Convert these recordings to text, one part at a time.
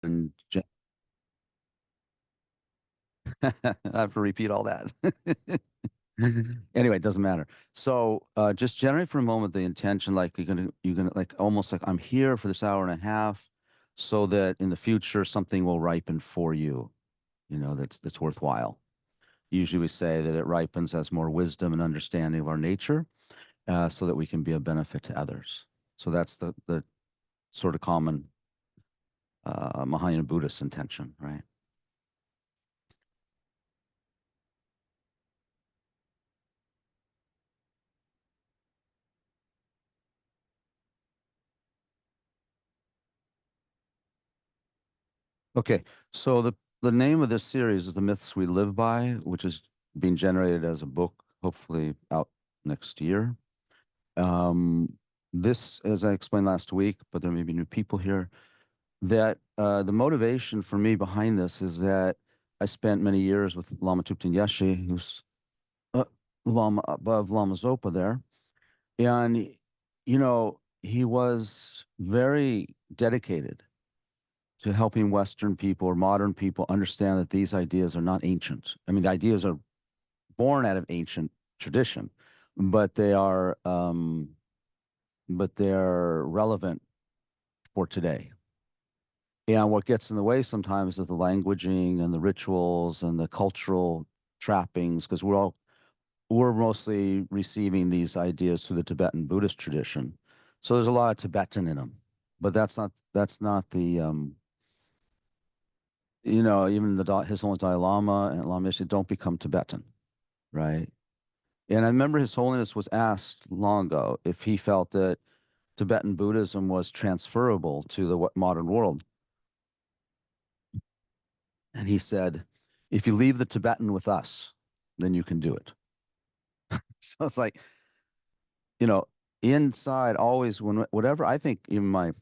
And I have to repeat all that. Anyway, it doesn't matter. So just generate for a moment the intention, like you're gonna like almost like I'm here for this hour and a half, so that in the future something will ripen for you. That's worthwhile. Usually we say that it ripens as more wisdom and understanding of our nature, so that we can be a benefit to others. So that's the sort of common Mahayana Buddhist intention, right? Okay, so the name of this series is The Myths We Live By, which is being generated as a book, hopefully out next year. Um, this, as I explained last week, but there may be new people here, that the motivation for me behind this is that I spent many years with Lama Thubten Yeshe, who's uh, Lama above Lama Zopa there, and he was very dedicated to helping Western people or modern people understand that these ideas are not ancient. I mean, the ideas are born out of ancient tradition, but they're relevant for today. And what gets in the way sometimes is the languaging and the rituals and the cultural trappings, because we're mostly receiving these ideas through the Tibetan Buddhist tradition. So there's a lot of Tibetan in them, but that's not the even His Holiness Dalai Lama and Lama Yeshe don't become Tibetan, right? And I remember His Holiness was asked long ago if he felt that Tibetan Buddhism was transferable to the modern world. And he said, if you leave the Tibetan with us, then you can do it. So it's like, you know, inside always, whatever, I think even my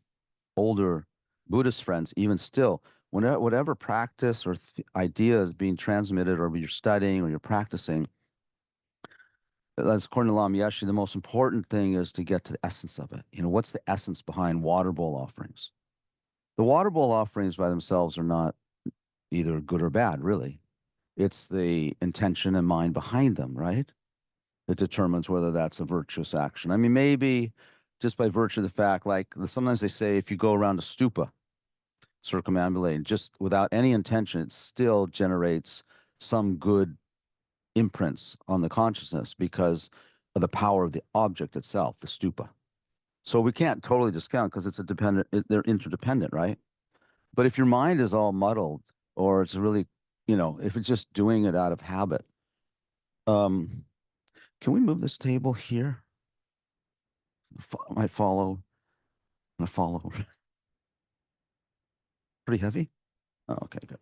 older Buddhist friends, even still, whatever practice or idea is being transmitted or you're studying or you're practicing, as according to Lama Yeshe, the most important thing is to get to the essence of it. What's the essence behind water bowl offerings? The water bowl offerings by themselves are not either good or bad, really. It's the intention and mind behind them, right? That determines whether that's a virtuous action. I mean, maybe just by virtue of the fact, like sometimes they say if you go around a stupa, circumambulating, just without any intention, it still generates some good imprints on the consciousness because of the power of the object itself, the stupa. So we can't totally discount because they're interdependent, right? But if your mind is all muddled or it's really, if it's just doing it out of habit, um, can we move this table here? Might follow. I follow. Pretty heavy. Oh, okay, good.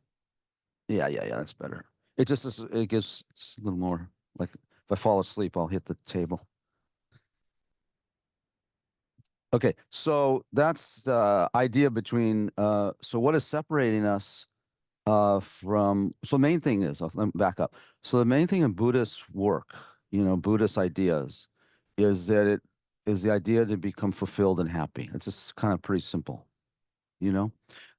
Yeah, yeah, yeah. That's better. It gives just a little more. Like if I fall asleep, I'll hit the table. Okay, so that's the idea between. So what is separating us from? So the main thing is, let me back up. So the main thing in Buddhist work, Buddhist ideas, is that it is the idea to become fulfilled and happy. It's just kind of pretty simple. you know?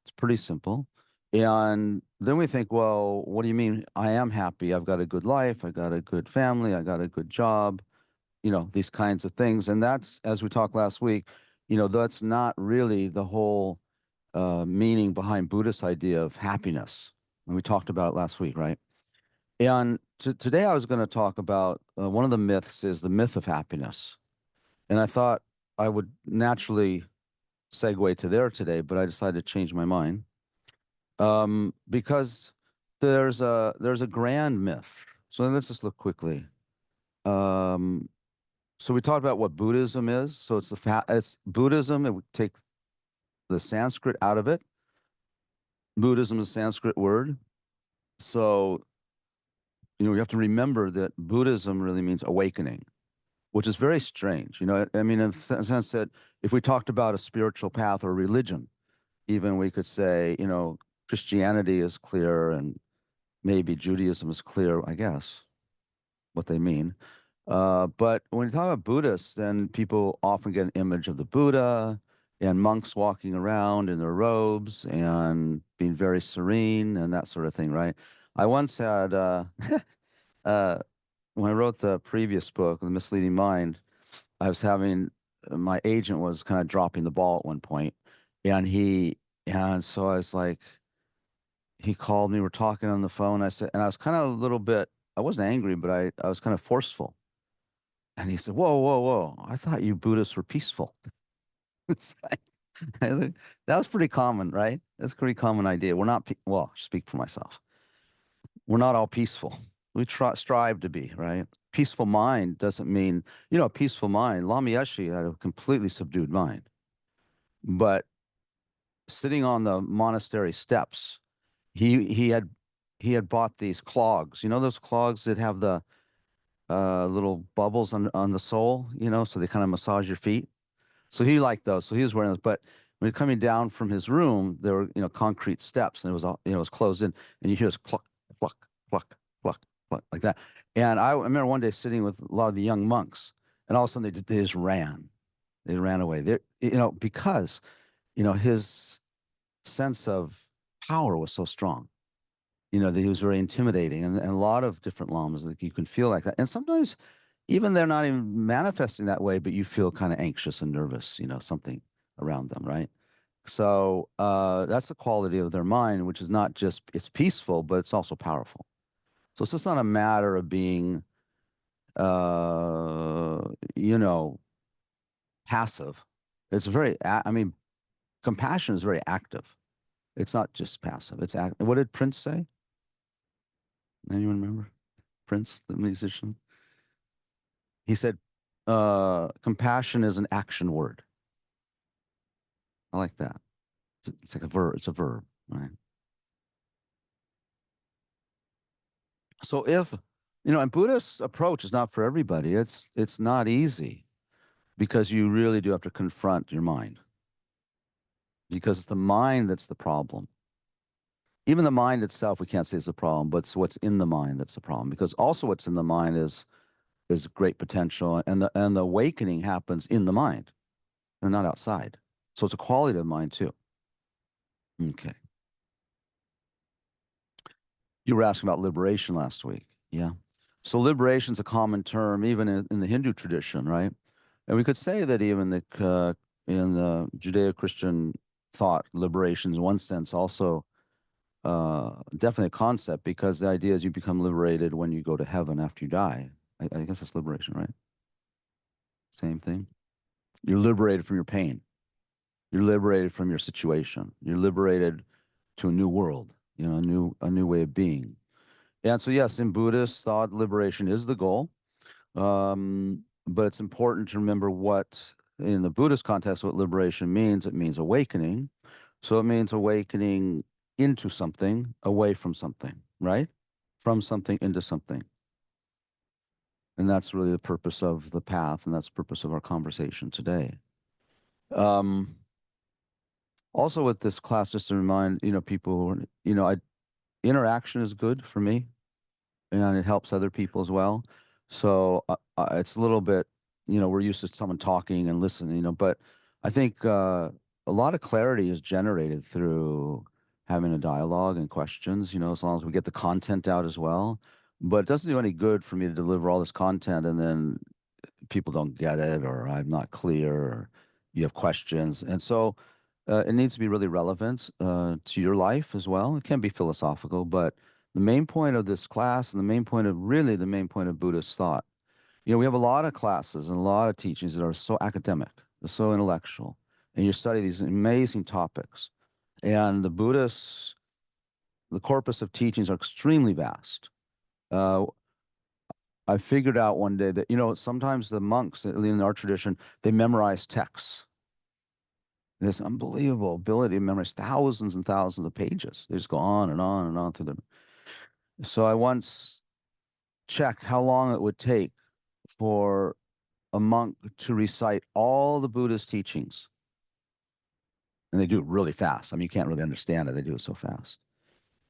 It's pretty simple. And then we think, well, what do you mean? I am happy. I've got a good life. I got a good family. I got a good job, these kinds of things. And that's, as we talked last week, that's not really the whole meaning behind Buddhist idea of happiness. And we talked about it last week, right? And today I was going to talk about one of the myths is the myth of happiness. And I thought I would naturally segue to there today, but I decided to change my mind because there's a grand myth. So let's just look quickly. Um, so we talked about what Buddhism is. So it's Buddhism. It would take the Sanskrit out of it. Buddhism is a Sanskrit word. So you have to remember that Buddhism really means awakening, which is very strange. I mean, in the sense that if we talked about a spiritual path or religion, even we could say, Christianity is clear and maybe Judaism is clear, I guess, what they mean. But when you talk about Buddhists, then people often get an image of the Buddha. and monks walking around in their robes and being very serene and that sort of thing, right? I once had, uh, when I wrote the previous book, The Misleading Mind, I was having, my agent was kind of dropping the ball at one point, and and so I was like, he called me, we're talking on the phone. I said, and I was kind of a little bit, I wasn't angry, but I was kind of forceful. And he said, whoa, whoa, whoa. I thought you Buddhists were peaceful. It's like, I was like, that was pretty common, right? That's a pretty common idea. We're not, well, speak for myself. We're not all peaceful. We strive to be, right? Peaceful mind doesn't mean, a peaceful mind. Lama Yeshe had a completely subdued mind. But sitting on the monastery steps, he he had he had bought these clogs. You know those clogs that have the little bubbles on the sole, so they kind of massage your feet. So he liked those. So he was wearing those. But when you're coming down from his room, there were, concrete steps, and it was all, it was closed in, and you hear this cluck, cluck, cluck, cluck, cluck, like that. And I remember one day sitting with a lot of the young monks, and all of a sudden they just ran. They ran away. Because, his sense of power was so strong. That he was very intimidating, and a lot of different lamas, like you can feel like that. And sometimes even they're not even manifesting that way, but you feel kind of anxious and nervous, something around them, right? So that's the quality of their mind, which is not just it's peaceful, but it's also powerful. So it's just not a matter of being, uh, you know, passive. It's very, I mean, compassion is very active. It's not just passive. It's active. What did Prince say? Anyone remember? Prince, the musician? He said, compassion is an action word. I like that. It's like a verb. It's a verb, right? So and Buddhist approach is not for everybody. It's not easy because you really do have to confront your mind because it's the mind that's the problem. Even the mind itself, we can't say is the problem, but it's what's in the mind that's the problem. Because also what's in the mind is great potential, and the awakening happens in the mind and not outside. So it's a quality of mind too. Okay. You were asking about liberation last week. Yeah. So liberation is a common term, even in the Hindu tradition, right? And we could say that even in the Judeo-Christian thought, liberation, in one sense, also definitely a concept because the idea is you become liberated when you go to heaven after you die. I guess that's liberation, right? Same thing. You're liberated from your pain. You're liberated from your situation. You're liberated to a new world, a new way of being. And so, yes, in Buddhist thought, liberation is the goal. But it's important to remember what, in the Buddhist context, what liberation means. It means awakening. So it means awakening into something, away from something, right? From something into something. And that's really the purpose of the path, and that's the purpose of our conversation today. Um, Also with this class, just to remind, people who are, interaction is good for me and it helps other people as well. So it's a little bit, we're used to someone talking and listening, but I think a lot of clarity is generated through having a dialogue and questions, as long as we get the content out as well. But it doesn't do any good for me to deliver all this content and then people don't get it or I'm not clear or you have questions. And so it needs to be really relevant to your life as well. It can be philosophical, but the main point of this class and the main point of Buddhist thought, we have a lot of classes and a lot of teachings that are so academic, they're so intellectual, and you study these amazing topics. And the corpus of teachings are extremely vast. Uh, I figured out one day that, sometimes the monks in our tradition, they memorize texts. This unbelievable ability to memorize thousands and thousands of pages. They just go on and on and on through them. So I once checked how long it would take for a monk to recite all the Buddhist teachings. And they do it really fast. I mean, you can't really understand it. They do it so fast.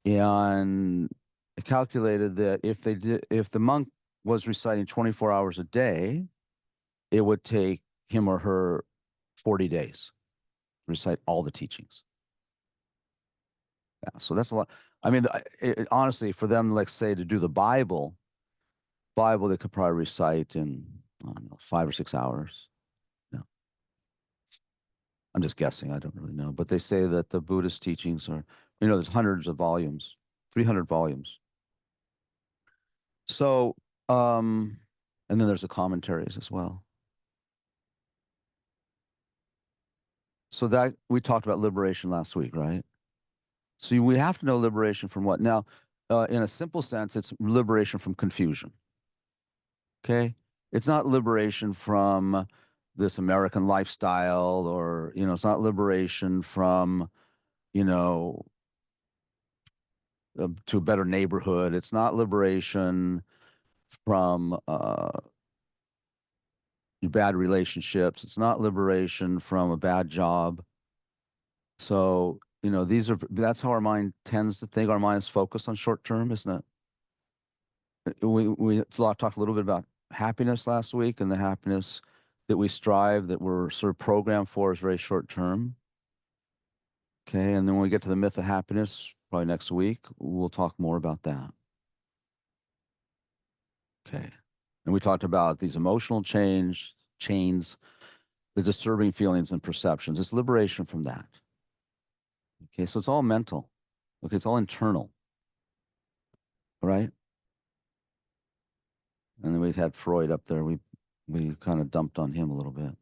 And I calculated that if the monk was reciting 24 hours a day, it would take him or her 40 days. recite all the teachings. Yeah, so that's a lot. I mean, honestly, for them, like say to do the Bible, they could probably recite in, I don't know, 5 or 6 hours. No, I'm just guessing. I don't really know, but they say that the Buddhist teachings are, there's hundreds of volumes, 300 volumes. So, um, and then there's the commentaries as well. So that we talked about liberation last week, right? So we have to know liberation from what? Now, in a simple sense, it's liberation from confusion. Okay. It's not liberation from this American lifestyle or, it's not liberation from, you know, to a better neighborhood. It's not liberation from bad relationships. It's not liberation from a bad job. So, that's how our mind tends to think. Our mind is focused on short term, isn't it? We talked a little bit about happiness last week, and the happiness that we strive, that we're sort of programmed for, is very short term. Okay, and then when we get to the myth of happiness, probably next week, we'll talk more about that. Okay, and we talked about these emotional chains, the disturbing feelings and perceptions. It's liberation from that. Okay, so it's all mental. Okay, it's all internal. All right, and then we had Freud up there. We kind of dumped on him a little bit.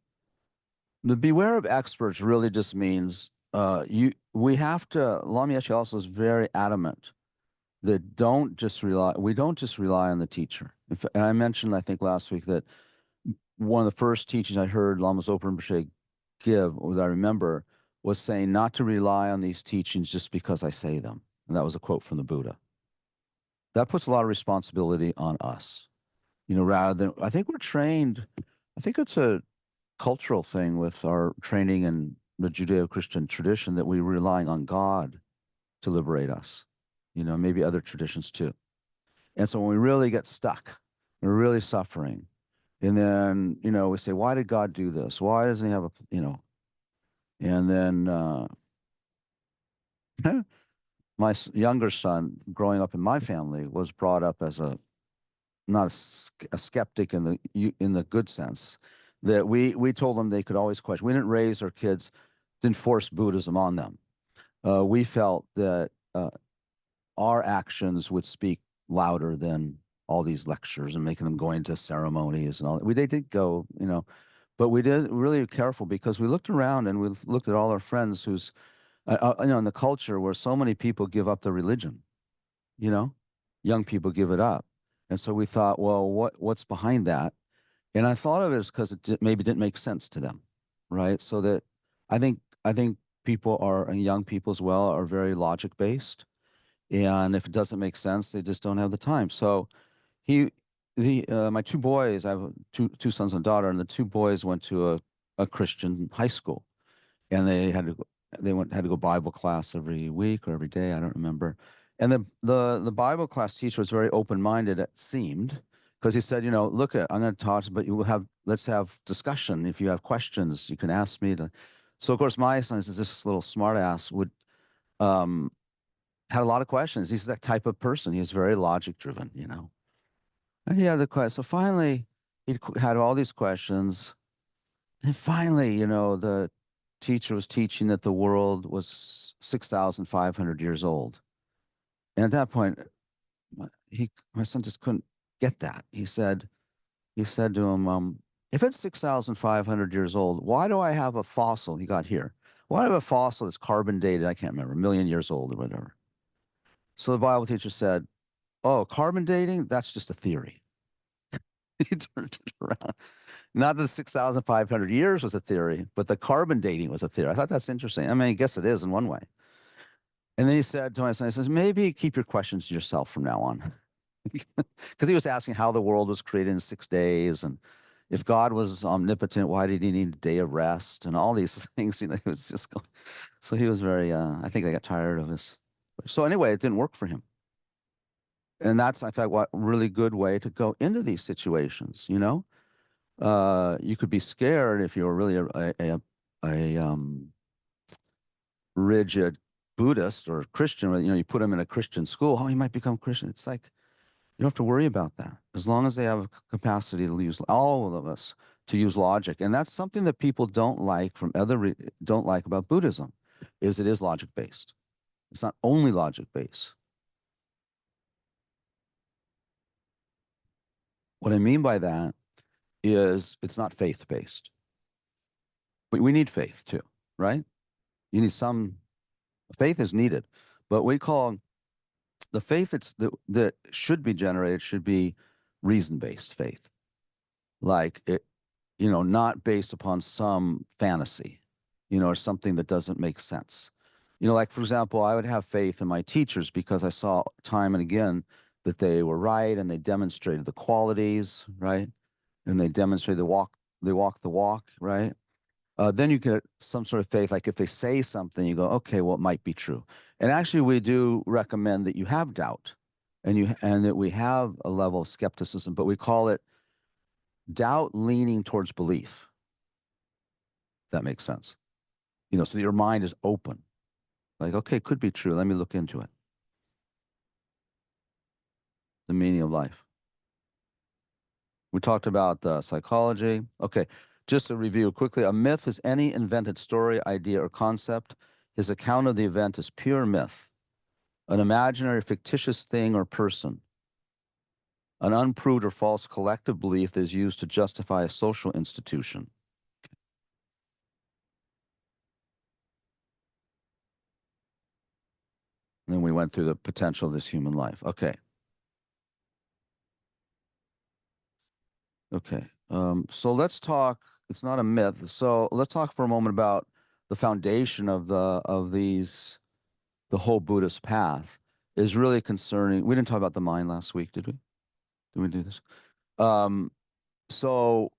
The beware of experts really just means we have to. Lama Yeshe also is very adamant that we don't just rely on the teacher. And I mentioned, I think last week, that one of the first teachings I heard Lama Zopa Rinpoche give, that I remember, was saying not to rely on these teachings just because I say them. And that was a quote from the Buddha. That puts a lot of responsibility on us, rather than, I think we're trained, I think it's a cultural thing with our training in the Judeo-Christian tradition, that we're relying on God to liberate us, maybe other traditions too. And so when we really get stuck, we're really suffering. And then, we say, why did God do this? Why doesn't he have and then my younger son, growing up in my family, was brought up as not a skeptic in the good sense, that we told them they could always question. We didn't raise our kids, didn't force Buddhism on them. We felt that our actions would speak louder than all these lectures and making them go into ceremonies and all. They did go, but we did really careful, because we looked around and we looked at all our friends who's, in the culture where so many people give up their religion, young people give it up. And so we thought, well, what's behind that? And I thought of it as because maybe didn't make sense to them, right? So that I think people and young people as well, are very logic based, and if it doesn't make sense, they just don't have the time. So my two boys, I have two sons and a daughter, and the two boys went to a Christian high school, and had to go Bible class every week or every day, I don't remember. And the Bible class teacher was very open minded, it seemed, because he said, look, I'm going to talk, but let's have discussion. If you have questions, you can ask me to. So of course my son is this little smart ass, would had a lot of questions. He's that type of person. He's very logic driven, And he had the question. So finally, he had all these questions. And finally, the teacher was teaching that the world was 6,500 years old. And at that point, my son just couldn't get that. He said to him, if it's 6,500 years old, why do I have a fossil? He got here. Why do I have a fossil that's carbon dated? I can't remember, a million years old or whatever. So the Bible teacher said, oh, carbon dating, that's just a theory. He turned it around. Not that 6,500 years was a theory, but the carbon dating was a theory. I thought that's interesting. I mean, I guess it is in one way. And then he said to my son, he says, maybe keep your questions to yourself from now on. Because he was asking how the world was created in 6 days. And if God was omnipotent, why did he need a day of rest? And all these things, he was just going. So he was very, I think I got tired of his. So anyway, it didn't work for him. And that's, I thought, what really good way to go into these situations, you could be scared if you're really a rigid Buddhist or Christian, you put them in a Christian school, oh, he might become Christian. It's like, you don't have to worry about that as long as they have a capacity to use all of us to use logic. And that's something that people don't like from don't like about Buddhism is it is logic based. It's not only logic based. What I mean by that is it's not faith based. But we need faith too, right? You need some faith is needed, but we call the faith that should be generated should be reason based faith, like it, not based upon some fantasy, or something that doesn't make sense. Like for example, I would have faith in my teachers because I saw time and again that they were right and they demonstrated the qualities, right? And they demonstrated they walk the walk, right? Then you get some sort of faith, like if they say something, you go, okay, well, it might be true. And actually, we do recommend that you have doubt, and that we have a level of skepticism, but we call it doubt leaning towards belief. If that makes sense. So your mind is open, like, okay, could be true. Let me look into it. The meaning of life. We talked about psychology. Okay, just to review quickly, a myth is any invented story, idea, or concept. His account of the event is pure myth, an imaginary fictitious thing or person, an unproved or false collective belief that is used to justify a social institution. And then we went through the potential of this human life. Okay. Okay. So let's talk. It's not a myth. So let's talk for a moment about the foundation the whole Buddhist path is really concerning. We didn't talk about the mind last week, did we? Did we do this? Um, so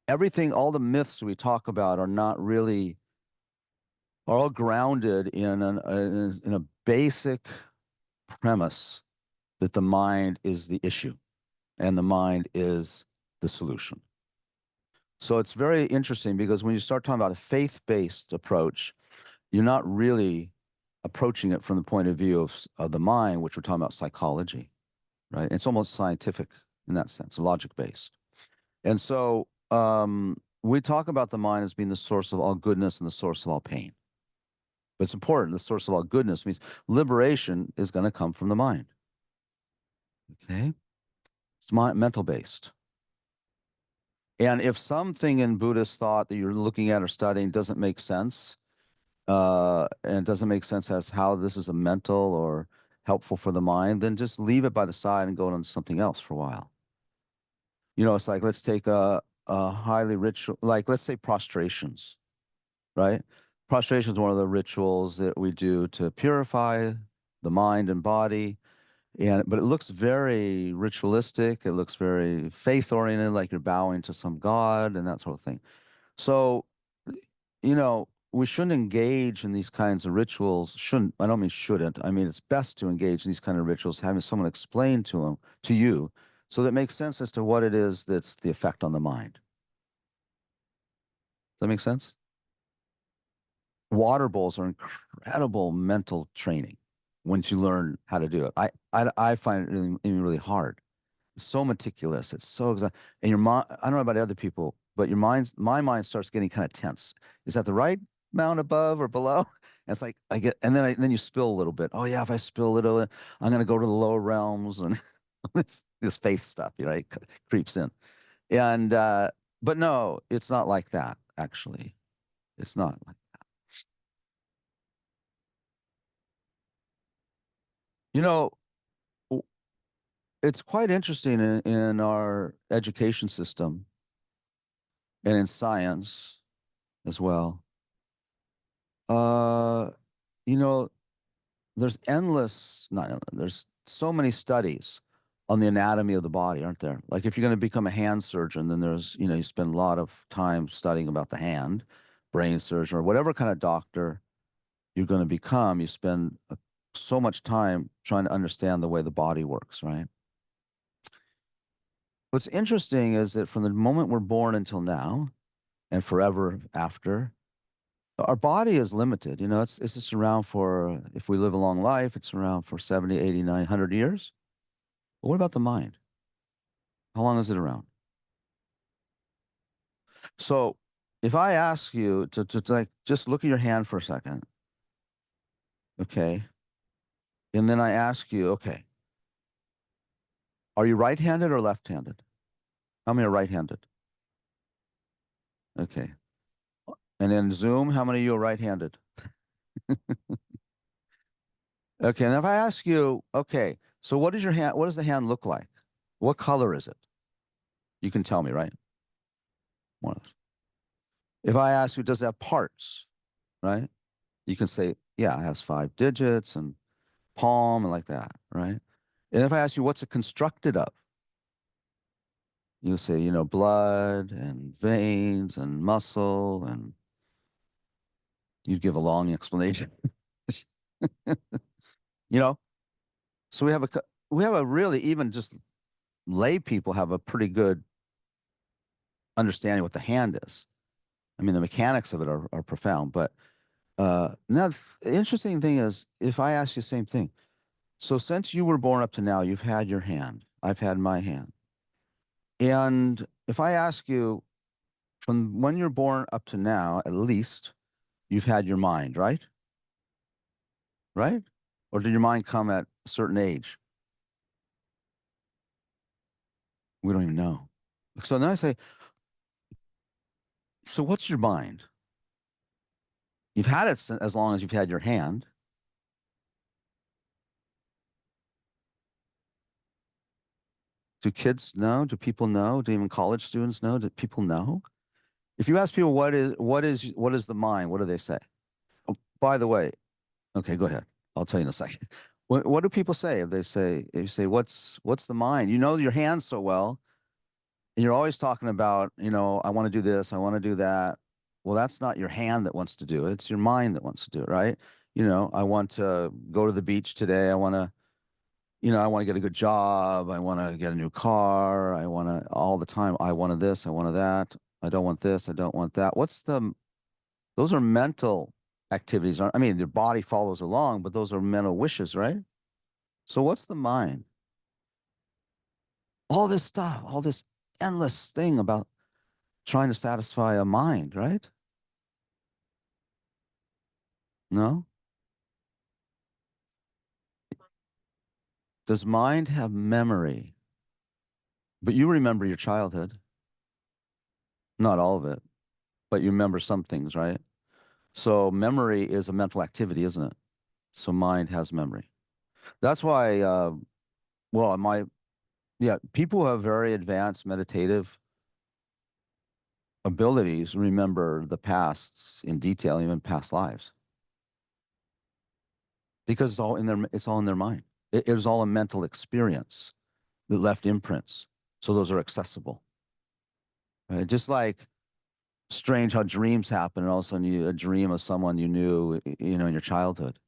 everything, all the myths we talk about are not really, are all grounded in a basic premise that the mind is the issue and the mind is the solution. So it's very interesting because when you start talking about a faith-based approach, you're not really approaching it from the point of view of the mind, which we're talking about psychology, right? It's almost scientific in that sense, logic-based. And so we talk about the mind as being the source of all goodness and the source of all pain. But it's important. The source of all goodness means liberation is going to come from the mind. Okay? It's mental based. And if something in Buddhist thought that you're looking at or studying doesn't make sense, and doesn't make sense as how this is a mental or helpful for the mind, then just leave it by the side and go on to something else for a while. It's like let's take a highly ritual, like let's say prostrations, right? Prostration is one of the rituals that we do to purify the mind and body. But it looks very ritualistic. It looks very faith oriented, like you're bowing to some god and that sort of thing. So, we shouldn't engage in these kinds of rituals. Shouldn't, I don't mean shouldn't. I mean, it's best to engage in these kind of rituals, having someone explain to you, so that makes sense as to what it is that's the effect on the mind. Does that make sense? Water bowls are incredible mental training once you learn how to do it. I find it really hard. It's so meticulous. It's so exact. And your mind, I don't know about other people, but my mind starts getting kind of tense. Is that the right amount above or below? And it's like then you spill a little bit. Oh yeah, if I spill a little, I'm going to go to the lower realms and this faith stuff, right? Creeps in. And, but no, it's not like that, actually. It's not like, you know, it's quite interesting in our education system and in science as well. Uh, you know, there's not endless, there's so many studies on the anatomy of the body, aren't there? Like if you're going to become a hand surgeon, then you spend a lot of time studying about the hand, brain surgeon, or whatever kind of doctor you're going to become. You spend so much time trying to understand the way the body works, right? What's interesting is that from the moment we're born until now and forever after, Our body is limited. It's just around for, if we live a long life, it's around for 70, 80, 900 years. But what about the mind? How long is it around? So if I ask you to like just look at your hand for a second, okay, and then I ask you, okay, are you right-handed or left-handed? How many are right-handed? Okay. And then Zoom, how many of you are right-handed? Okay, and if I ask you, okay, so what does the hand look like? What color is it? You can tell me, right? More or less. If I ask you, does it have parts, right? You can say, yeah, it has 5 digits and palm and like that, right? And if I ask you, what's it constructed of? You say, blood and veins and muscle, and you'd give a long explanation. You know, so we have a really, even just lay people have a pretty good understanding what the hand is. I mean, the mechanics of it are profound. But now the interesting thing is, if I ask you the same thing, so since you were born up to now, you've had your hand. I've had my hand. And if I ask you, from when you're born up to now, at least you've had your mind, right? Right? Or did your mind come at a certain age? We don't even know. So then I say, so what's your mind? You've had it as long as you've had your hand. Do kids know? Do people know? Do even college students know? Do people know? If you ask people what is the mind, what do they say? Oh, by the way, okay, go ahead. I'll tell you in a second. What do people say if you say what's the mind? You know your hands so well, and you're always talking about, I want to do this, I want to do that. Well, that's not your hand that wants to do it. It's your mind that wants to do it, right? I want to go to the beach today. I want to get a good job. I want to get a new car. I want to all the time. I wanted this. I wanted that. I don't want this. I don't want that. Those are mental activities. I mean, your body follows along, but those are mental wishes, right? So what's the mind? All this stuff, all this endless thing about trying to satisfy a mind, right? No? Does mind have memory? But you remember your childhood, not all of it, but you remember some things, right? So memory is a mental activity, isn't it? So mind has memory. That's why, well, yeah, people who have very advanced meditative abilities remember the pasts in detail, even past lives, because it's all in their mind. It was all a mental experience that left imprints. So those are accessible, right? Just like strange how dreams happen, and all of a sudden you a dream of someone you knew, in your childhood.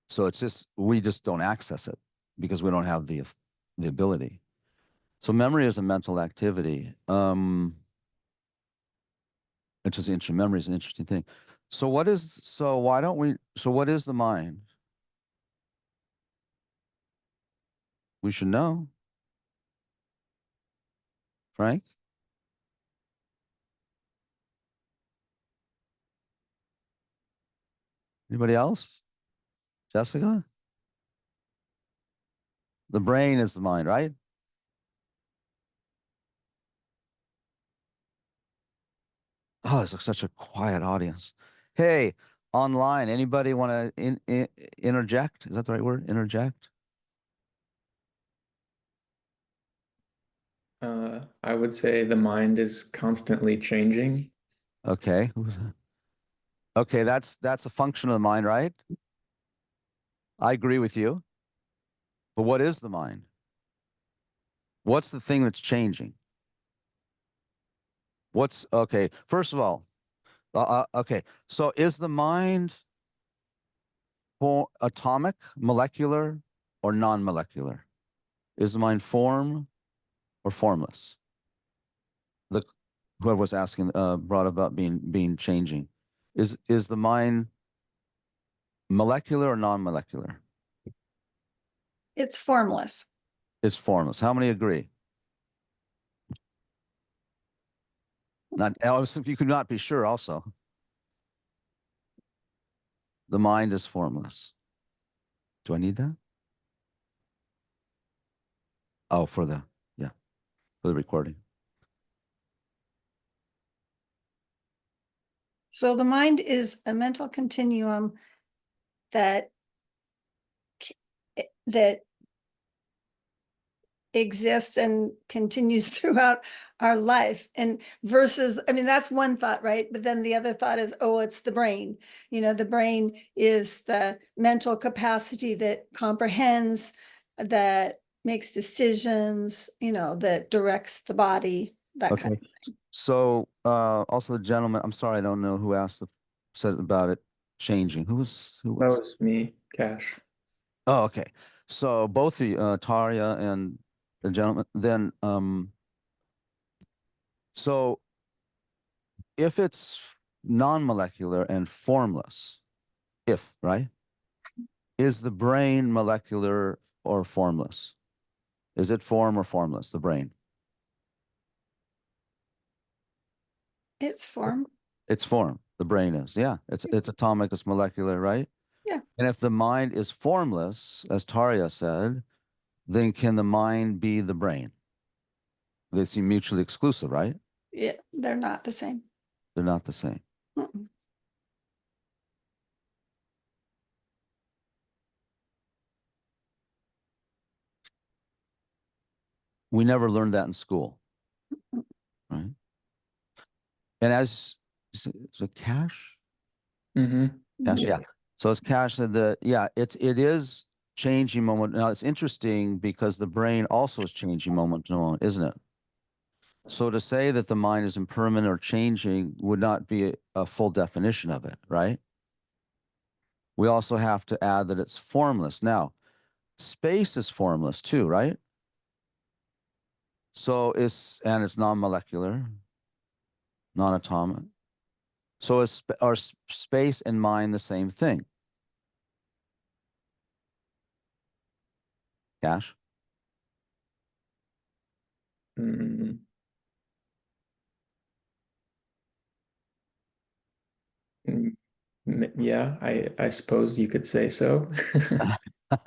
So we just don't access it because we don't have the ability. So memory is a mental activity. It's just interesting. Memory is an interesting thing. So what is the mind? We should know, Frank. Anybody else? Jessica? The brain is the mind, right? Oh, it's like such a quiet audience. Hey, online, anybody want to interject? Is that the right word? Interject? I would say the mind is constantly changing. Okay. Who's that? Okay, that's a function of the mind, right? I agree with you. But what is the mind? What's the thing that's changing? What's okay? First of all, okay. So is the mind atomic, molecular, or non-molecular? Is the mind form or formless? The Whoever was asking brought about being changing. Is the mind molecular or non-molecular? It's formless. It's formless. How many agree? Not, you could not be sure also. The mind is formless. Do I need that? Oh, yeah, for the recording. So the mind is a mental continuum that that exists and continues throughout our life. And versus, I mean, that's one thought, right? But then the other thought is, oh, it's the brain. The brain is the mental capacity that comprehends, that makes decisions, that directs the body, that kind Okay. of thing. So, also the gentleman, I'm sorry, I don't know who said about it changing. Who That was? was me, Cash. Oh, okay. So both the Taria and the gentleman, then, so if it's non-molecular and formless, right? Is the brain molecular or formless? Is it form or formless, the brain? It's form. It's form. The brain is. Yeah. It's atomic, it's molecular, right? Yeah. And if the mind is formless, as Taria said, then can the mind be the brain? They seem mutually exclusive, right? Yeah, they're not the same. They're not the same. Mm-mm. We never learned that in school, right? And as so Cash, Mm-hmm. Cash, Yeah. yeah. So as Cash said, it is changing moment. Now it's interesting because the brain also is changing moment to moment, isn't it? So to say that the mind is impermanent or changing would not be a full definition of it, right? We also have to add that it's formless. Now, space is formless too, right? And it's non-molecular, non-atomic. So are space and mind the same thing? Cash? Mm, yeah, I suppose you could say so.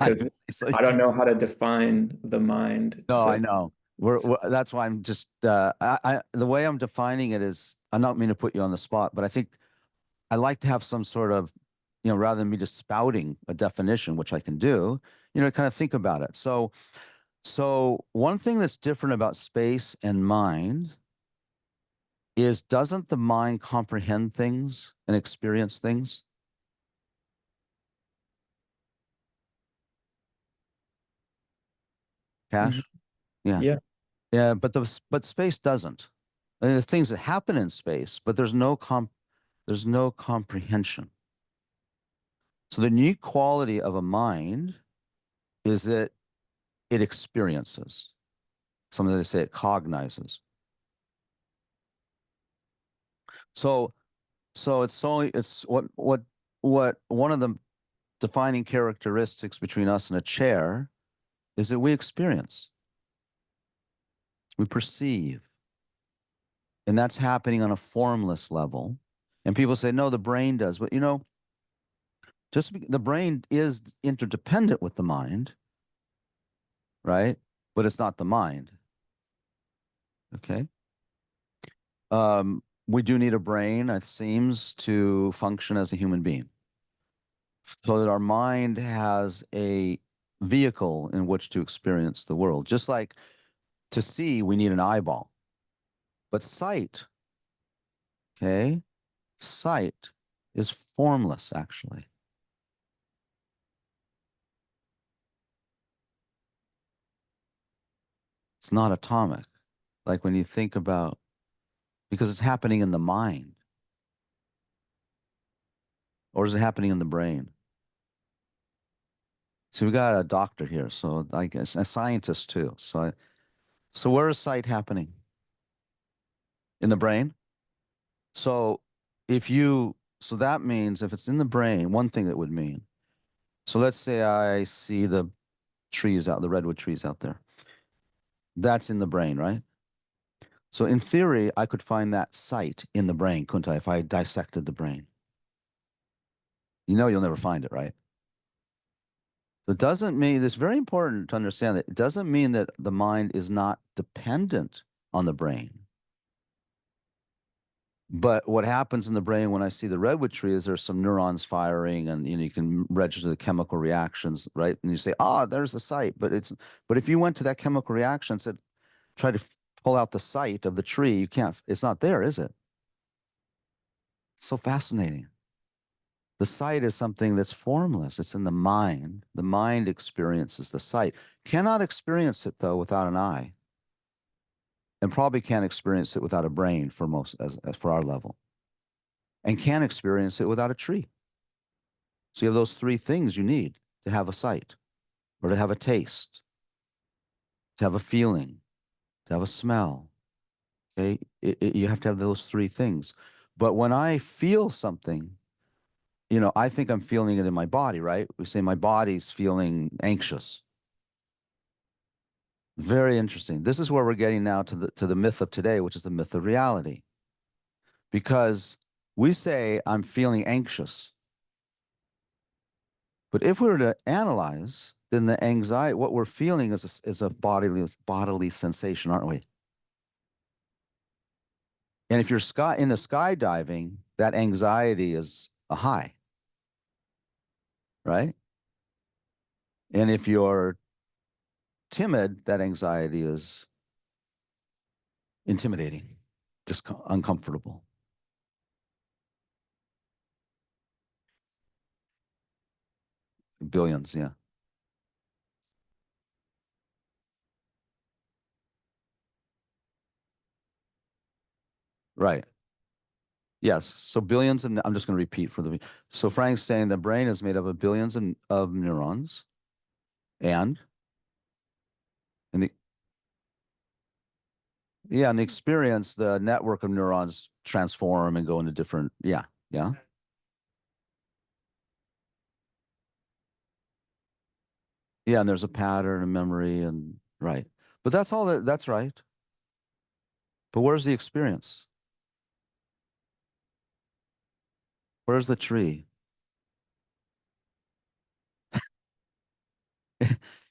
I Because would say so. I don't know how to define the mind. No, So I know. That's why I'm just the way I'm defining it is I don't mean to put you on the spot, but I think I like to have some sort of, rather than me just spouting a definition, which I can do, kind of think about it. So one thing that's different about space and mind is doesn't the mind comprehend things and experience things? mhm. Cash? Yeah. Yeah. Yeah, but space doesn't. And the things that happen in space, but there's no comprehension. So the unique quality of a mind is that it experiences. Something they say it cognizes. So it's what one of the defining characteristics between us and a chair is that we experience, we perceive, and that's happening on a formless level. And people say, no, the brain does. But the brain is interdependent with the mind, right? But it's not the mind. Okay. We do need a brain, it seems, to function as a human being. So that our mind has a vehicle in which to experience the world. Just like to see, we need an eyeball. But sight, okay, sight is formless, actually. It's not atomic. Like when you think about, because it's happening in the mind, or is it happening in the brain? So we got a doctor here, so I guess a scientist too. So where is sight happening? In the brain? So if you so that means if it's in the brain, one thing that would mean. So let's say I see the trees out, the redwood trees out there. That's in the brain, right? So in theory, I could find that site in the brain, couldn't I, if I dissected the brain? You know, you'll never find it, right? So it doesn't mean, it's very important to understand that it doesn't mean that the mind is not dependent on the brain. But what happens in the brain when I see the redwood tree is there's some neurons firing, and you can register the chemical reactions, right? And you say, "Ah, there's the site." But if you went to that chemical reaction and said, try to pull out the site of the tree, you can't. It's not there, is it? It's so fascinating. The site is something that's formless. It's in the mind. The mind experiences the site. Cannot experience it though without an eye, and probably can't experience it without a brain for most, as for our level, and can't experience it without a tree. So you have those three things you need to have a sight, or to have a taste, to have a feeling, to have a smell. Okay, you have to have those three things. But when I feel something, I think I'm feeling it in my body, right? We say my body's feeling anxious. Very interesting. This is where we're getting now to the myth of today, which is the myth of reality. Because we say I'm feeling anxious. But if we were to analyze, then the anxiety, what we're feeling is a bodily sensation, aren't we? And if you're into skydiving, that anxiety is a high, right? And if you're timid, that anxiety is intimidating, just uncomfortable. Billions, yeah. Right. Yes. So billions, and I'm just going to repeat for the. So Frank's saying the brain is made up of billions of neurons, and in the yeah, in the experience, the network of neurons transform and go into different. Yeah, yeah, yeah. And there's a pattern, a memory, and right. But that's all. That's right. But where's the experience? Where's the tree?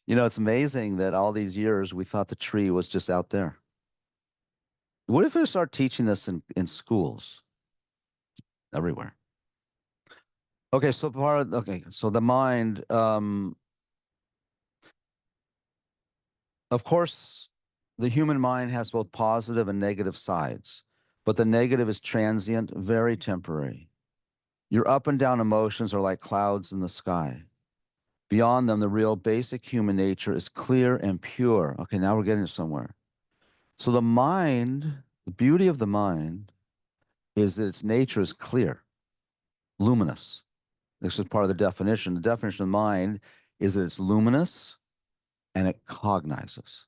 It's amazing that all these years we thought the tree was just out there. What if we start teaching this in schools everywhere? Okay, so the mind, of course, the human mind has both positive and negative sides, but the negative is transient, very temporary. Your up and down emotions are like clouds in the sky. Beyond them, the real basic human nature is clear and pure. Okay, now we're getting somewhere. So the mind, the beauty of the mind is that its nature is clear, luminous. This is part of the definition. The definition of mind is that it's luminous and it cognizes.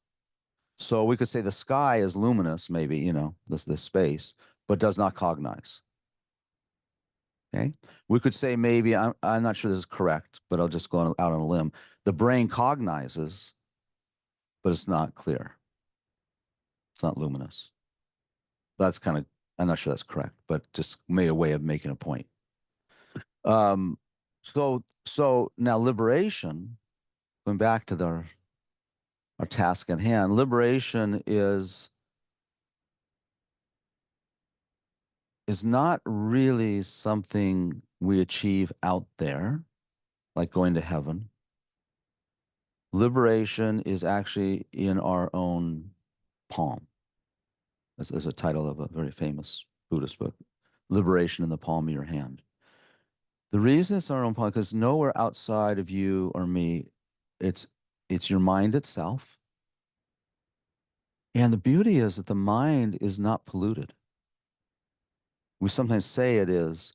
So we could say the sky is luminous, maybe, this space, but does not cognize. Okay. We could say maybe, I'm not sure this is correct, but I'll just go out on a limb. The brain cognizes, but it's not clear. It's not luminous. That's kind of, I'm not sure that's correct, but just maybe a way of making a point. Um, so now liberation, going back to our task at hand, liberation is not really something we achieve out there, like going to heaven. Liberation is actually in our own palm. This is a title of a very famous Buddhist book, Liberation in the Palm of Your Hand. The reason it's our own palm, because nowhere outside of you or me, it's your mind itself. And the beauty is that the mind is not polluted. We sometimes say it is,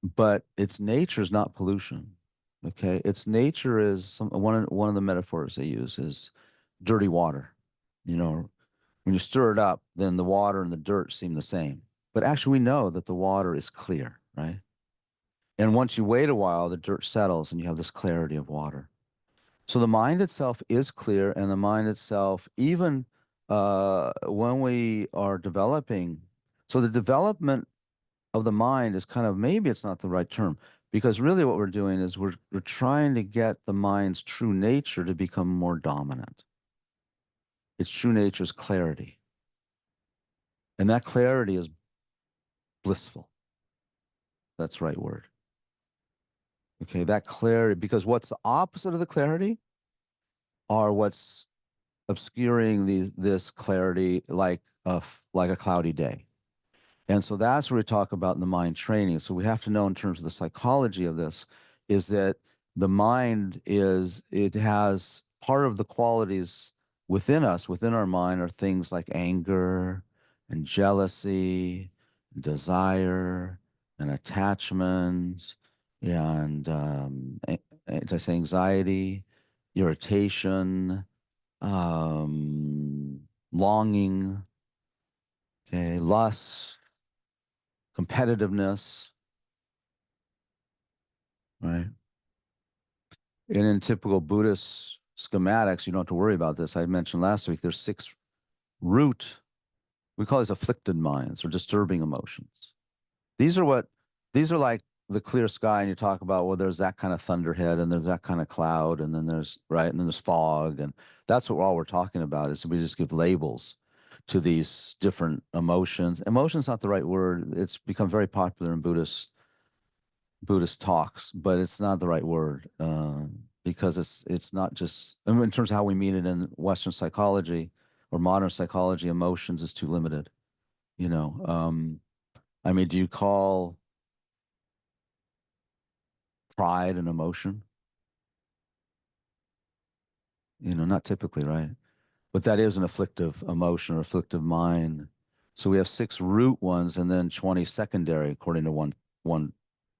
but its nature is not pollution. Okay, its nature is one of the metaphors they use is dirty water. When you stir it up, then the water and the dirt seem the same, but actually we know that the water is clear, right? And once you wait a while, the dirt settles and you have this clarity of water. So the mind itself is clear, and the mind itself, even when we are developing, so the development of the mind is kind of, maybe it's not the right term, because really what we're doing is we're trying to get the mind's true nature to become more dominant. Its true nature is clarity. And that clarity is blissful. That's the right word. Okay, that clarity, because what's the opposite of the clarity are what's obscuring this clarity, like a cloudy day. And so that's where we talk about in the mind training. So we have to know in terms of the psychology of this is that the mind it has part of the qualities within us, within our mind, are things like anger and jealousy, desire and attachment, and did I say anxiety, irritation, longing, okay, lust, competitiveness, right? And in typical Buddhist schematics, you don't have to worry about this. I mentioned last week, there's 6 root, we call these afflicted minds or disturbing emotions. These are like the clear sky, and you talk about, well, there's that kind of thunderhead, and there's that kind of cloud, and then there's, right, and then there's fog, and that's what all we're talking about is we just give labels to these different emotions. Emotion's not the right word. It's become very popular in Buddhist talks, but it's not the right word because it's not just, I mean, in terms of how we mean it in Western psychology or modern psychology, emotions is too limited. You know, I mean, do you call pride an emotion? You know, not typically, right? But that is an afflictive emotion or afflictive mind. So we have 6 root ones and then 20 secondary, according to one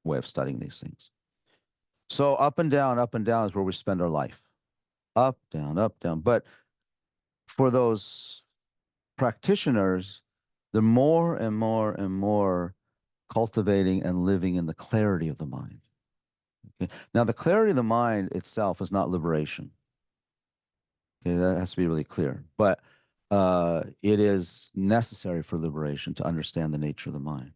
way of studying these things. So up and down is where we spend our life. Up, down, up, down. But for those practitioners, the more and more and more cultivating and living in the clarity of the mind. Okay? Now, the clarity of the mind itself is not liberation. Okay, that has to be really clear. But it is necessary for liberation to understand the nature of the mind.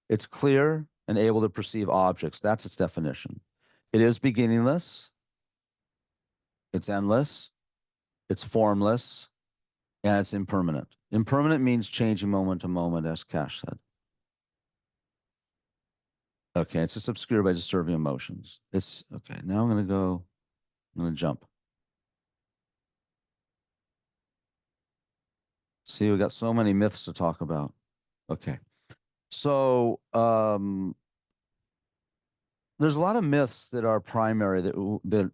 It's clear and able to perceive objects. That's its definition. It is beginningless. It's endless. It's formless. And it's impermanent. Impermanent means changing moment to moment, as Cash said. Okay, it's just obscured by disturbing emotions. It's okay. Now I'm going to jump. See, we got so many myths to talk about. Okay. So, there's a lot of myths that are primary that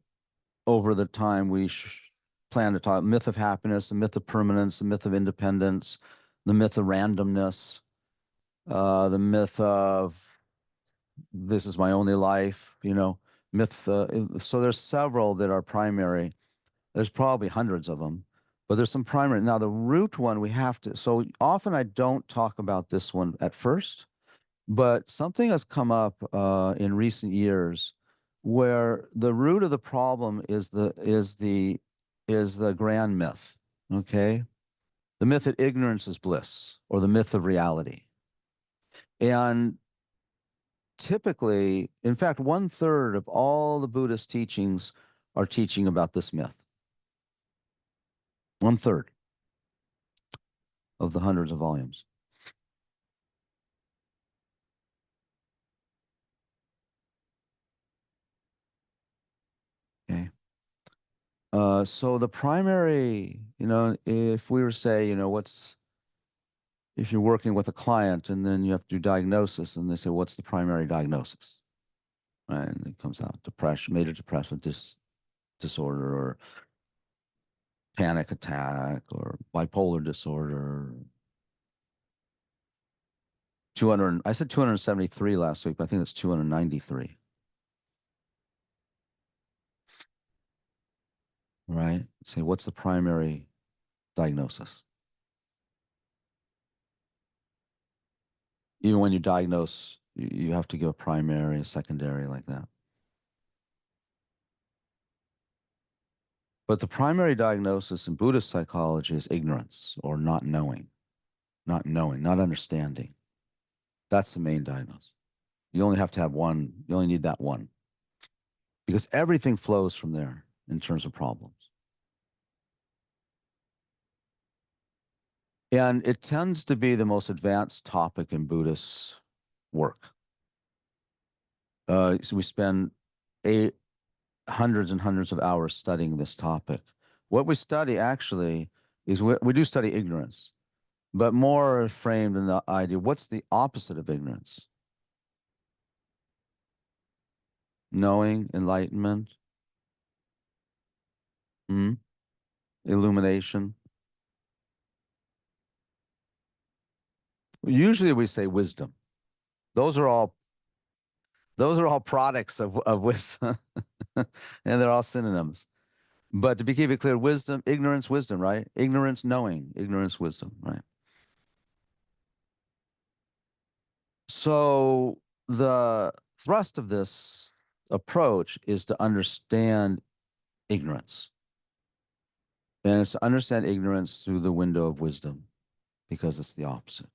over the time we plan to talk. Myth of happiness, the myth of permanence, the myth of independence, the myth of randomness, the myth of this is my only life, you know, myth. So there's several that are primary. There's probably hundreds of them, but there's some primary. Now, the root one we have to, so often I don't talk about this one at first, but something has come up in recent years where the root of the problem is the grand myth, okay? The myth that ignorance is bliss, or the myth of reality. And typically, in fact, 1/3 of all the Buddhist teachings are teaching about this myth. 1/3 of the hundreds of volumes. Okay. So the primary, you know, if we were to say, you know, if you're working with a client and then you have to do diagnosis and they say, what's the primary diagnosis? Right? And it comes out depression, major depressive disorder, or panic attack, or bipolar disorder. 200, I said 273 last week, but I think it's 293. Right? Say, what's the primary diagnosis? Even when you diagnose, you have to give a primary, a secondary, like that. But the primary diagnosis in Buddhist psychology is ignorance or not knowing, not understanding. That's the main diagnosis. You only have to have one. You only need that one. Because everything flows from there in terms of problems. And it tends to be the most advanced topic in Buddhist work. So we spend hundreds and hundreds of hours studying this topic. What we study actually is we do study ignorance, but more framed in the idea, what's the opposite of ignorance? Knowing, enlightenment, illumination. Usually we say wisdom. Those are all products of wisdom, and they're all synonyms. But to keep it clear, wisdom, ignorance, wisdom, right? Ignorance, knowing, ignorance, wisdom, right? So the thrust of this approach is to understand ignorance. And it's to understand ignorance through the window of wisdom, because it's the opposite.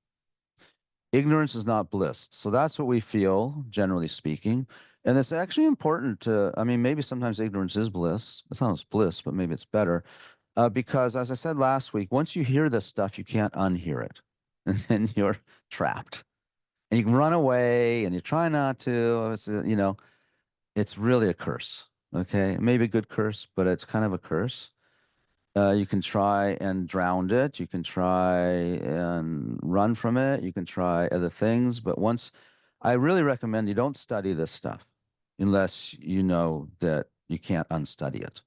Ignorance is not bliss. So that's what we feel, generally speaking. And it's actually important to, I mean, maybe sometimes ignorance is bliss. It's not bliss, but maybe it's better. Because as I said last week, once you hear this stuff, you can't unhear it. And then you're trapped. And you can run away and you try not to. It's, it's really a curse. Okay. Maybe a good curse, but it's kind of a curse. You can try and drown it. You can try and run from it. You can try other things. But I really recommend you don't study this stuff unless you know that you can't unstudy it.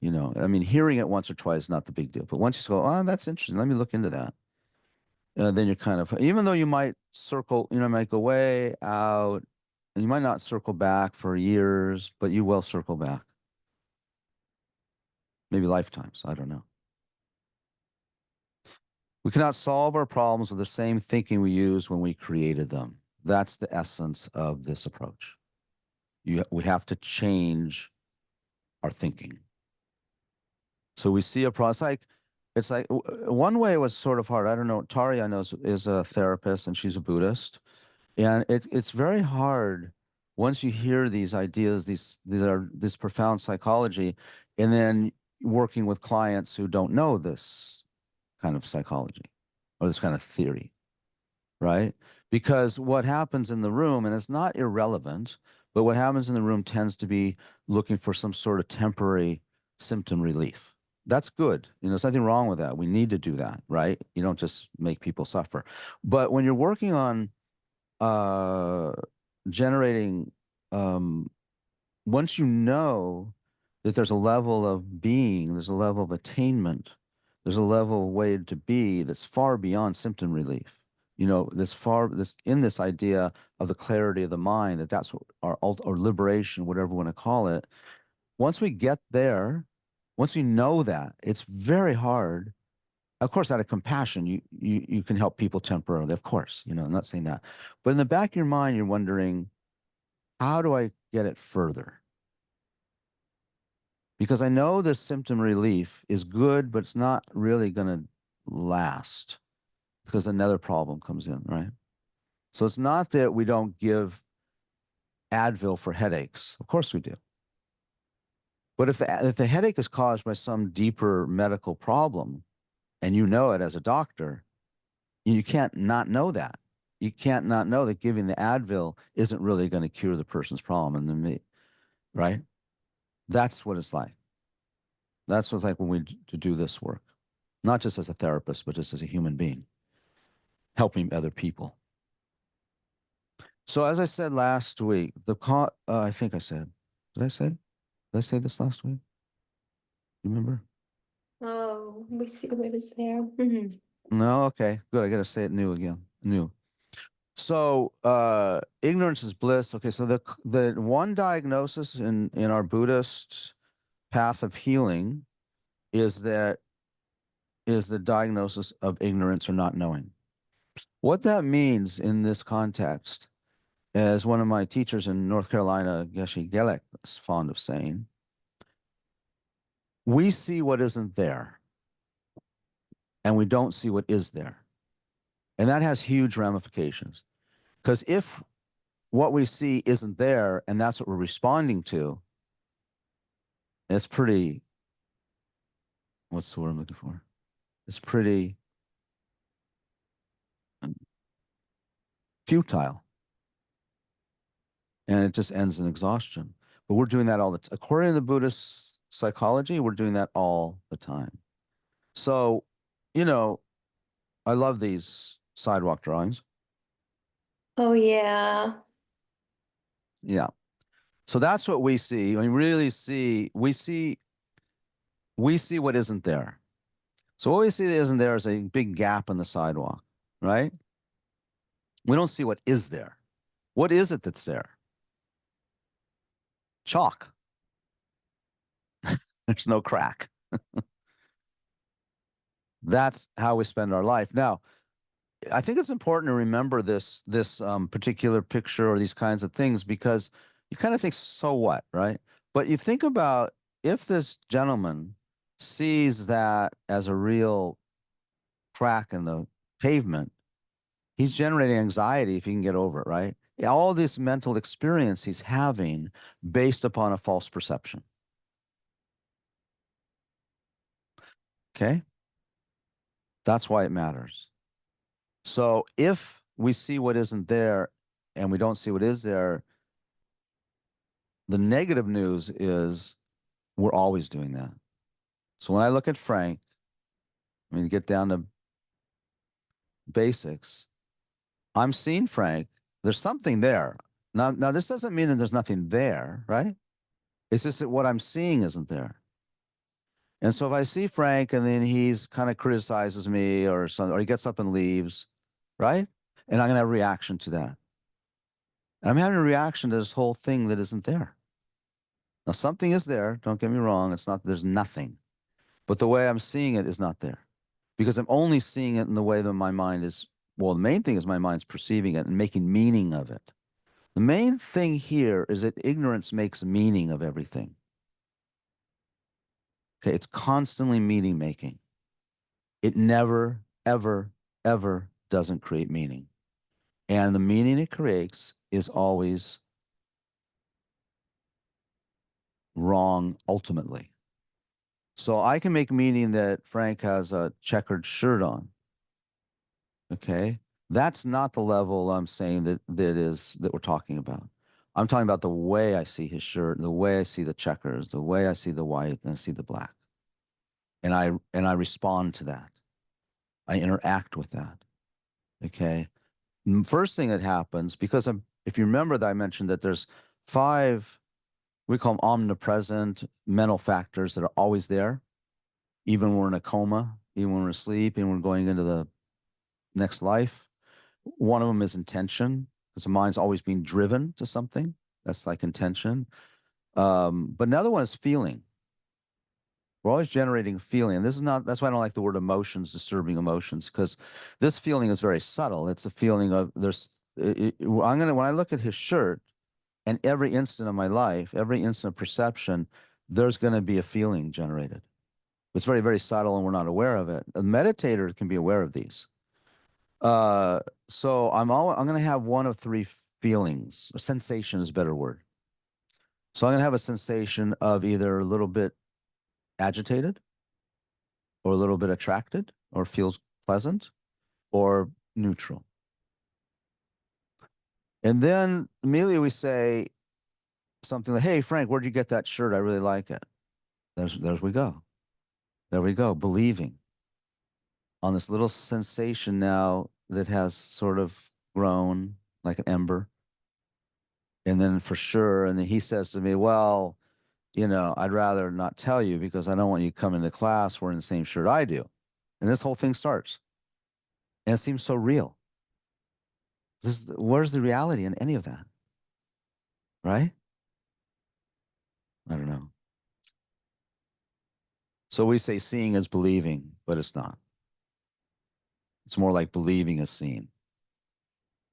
I mean, hearing it once or twice is not the big deal. But once you go, oh, that's interesting. Let me look into that. Then you're kind of, even though you might circle, might go way out, and you might not circle back for years, but you will circle back. Maybe lifetimes. I don't know. We cannot solve our problems with the same thinking we used when we created them. That's the essence of this approach. We have to change our thinking. So we see a process. It's like one way was sort of hard. I don't know. Tari, I know, is a therapist and she's a Buddhist. And it's very hard once you hear these ideas, this profound psychology, and then working with clients who don't know this kind of psychology or this kind of theory, right? Because what happens in the room, and it's not irrelevant, but what happens in the room tends to be looking for some sort of temporary symptom relief. That's good. There's nothing wrong with that. We need to do that, right? You don't just make people suffer. But when you're working on generating, once you know that there's a level of being, there's a level of attainment, there's a level of way to be that's far beyond symptom relief. This in this idea of the clarity of the mind, that's what or liberation, whatever we want to call it. Once we get there, once we know that, it's very hard. Of course, out of compassion, you can help people temporarily. Of course, I'm not saying that. But in the back of your mind, you're wondering, how do I get it further? Because I know this symptom relief is good, but it's not really going to last because another problem comes in, right? So it's not that we don't give Advil for headaches. Of course we do. But if the headache is caused by some deeper medical problem, and you know it as a doctor, you can't not know that. You can't not know that giving the Advil isn't really going to cure the person's problem, and then right? That's what it's like. That's what it's like when we do this work, not just as a therapist, but just as a human being, helping other people. So as I said last week, I think I said, did I say this last week? You remember? Oh, we see what is there. No? Okay, good. I got to say it new. So ignorance is bliss. Okay, so the one diagnosis in our Buddhist path of healing is the diagnosis of ignorance or not knowing. What that means in this context, as one of my teachers in North Carolina, Geshe Gelek, is fond of saying, we see what isn't there, and we don't see what is there. And that has huge ramifications. Because if what we see isn't there, and that's what we're responding to, it's pretty, what's the word I'm looking for? It's pretty futile. And it just ends in exhaustion. But we're doing that all the time. According to the Buddhist psychology, we're doing that all the time. So, you know, I love these sidewalk drawings. Oh, yeah. Yeah. So that's what we see. We really see, we see what isn't there. So what we see that isn't there is a big gap in the sidewalk, right? We don't see what is there. What is it that's there? Chalk. There's no crack. That's how we spend our life. Now, I think it's important to remember this particular picture or these kinds of things, because you kind of think, so what, right? But you think about, if this gentleman sees that as a real crack in the pavement, he's generating anxiety if he can get over it, right? All this mental experience he's having based upon a false perception. Okay? That's why it matters. So if we see what isn't there and we don't see what is there, the negative news is we're always doing that. So when I look at Frank, I mean, get down to basics, I'm seeing Frank. There's something there. Now this doesn't mean that there's nothing there, right? It's just that what I'm seeing isn't there. And so if I see Frank and then he's kind of criticizes me or something, or he gets up and leaves, right? And I'm going to have a reaction to that. And I'm having a reaction to this whole thing that isn't there. Now, something is there. Don't get me wrong. It's not, there's nothing. But the way I'm seeing it is not there, because I'm only seeing it in the way that my mind is. Well, the main thing is my mind's perceiving it and making meaning of it. The main thing here is that ignorance makes meaning of everything. Okay, it's constantly meaning making. It never, ever, ever doesn't create meaning. And the meaning it creates is always wrong ultimately. So I can make meaning that Frank has a checkered shirt on. Okay. That's not the level I'm saying that we're talking about. I'm talking about the way I see his shirt, the way I see the checkers, the way I see the white and I see the black. And I respond to that. I interact with that. Okay. First thing that happens, because if you remember that I mentioned that there's 5, we call them omnipresent mental factors that are always there, even when we're in a coma, even when we're asleep, even when we're going into the next life. One of them is intention, because the mind's always being driven to something. That's like intention. But another one is feeling. We're always generating feeling. And this is not, that's why I don't like the word emotions, disturbing emotions, because this feeling is very subtle. It's a feeling of when I look at his shirt, and every instant of my life, every instant of perception, there's going to be a feeling generated. It's very, very subtle and we're not aware of it. A meditator can be aware of these. So I'm going to have one of 3 feelings. Sensation is a better word. So I'm going to have a sensation of either a little bit agitated, or a little bit attracted, or feels pleasant, or neutral. And then immediately we say something like, "Hey, Frank, where'd you get that shirt? I really like it." There we go. There we go. Believing on this little sensation now that has sort of grown like an ember. And then for sure, and then he says to me, "Well, I'd rather not tell you because I don't want you coming to class wearing the same shirt I do." And this whole thing starts. And it seems so real. Where's the reality in any of that? Right? I don't know. So we say seeing is believing, but it's not. It's more like believing is seen.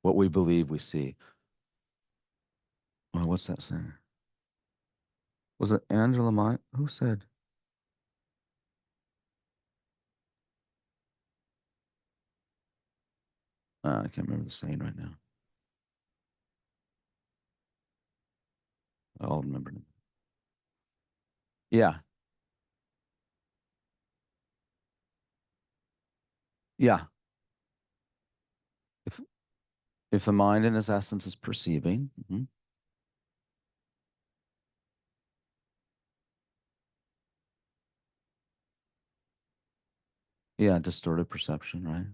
What we believe we see. Oh, what's that saying? Was it Angela Mai? Who said? I can't remember the saying right now. I'll remember. Yeah. Yeah. If the mind in its essence is perceiving, yeah, distorted perception, right?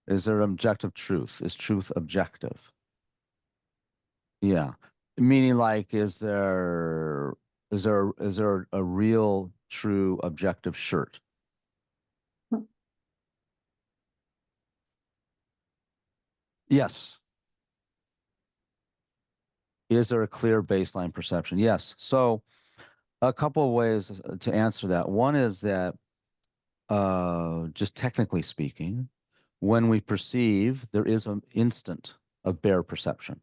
Is there objective truth? Is truth objective? Yeah. Meaning like, is there a real, true, objective shirt? Yes. Is there a clear baseline perception? Yes. So a couple of ways to answer that. One is that just technically speaking, when we perceive, there is an instant of bare perception.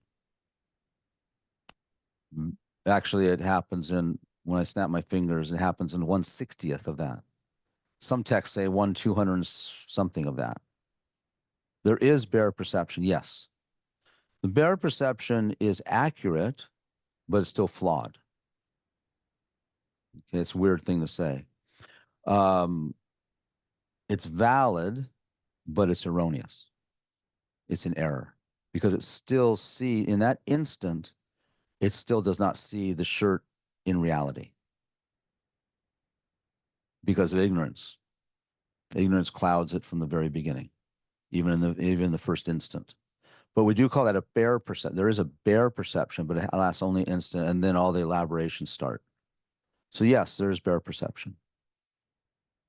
Actually, it happens when I snap my fingers, it happens in 1/60th of that. Some texts say 1/200 something of that. There is bare perception, yes. The bare perception is accurate, but it's still flawed. Okay, it's a weird thing to say. It's valid, but it's erroneous. It's an error because it still in that instant, it still does not see the shirt in reality because of ignorance. Ignorance clouds it from the very beginning, even in the first instant. But we do call that a bare perception. There is a bare perception, but it lasts only an instant, and then all the elaborations start. So yes, there is bare perception.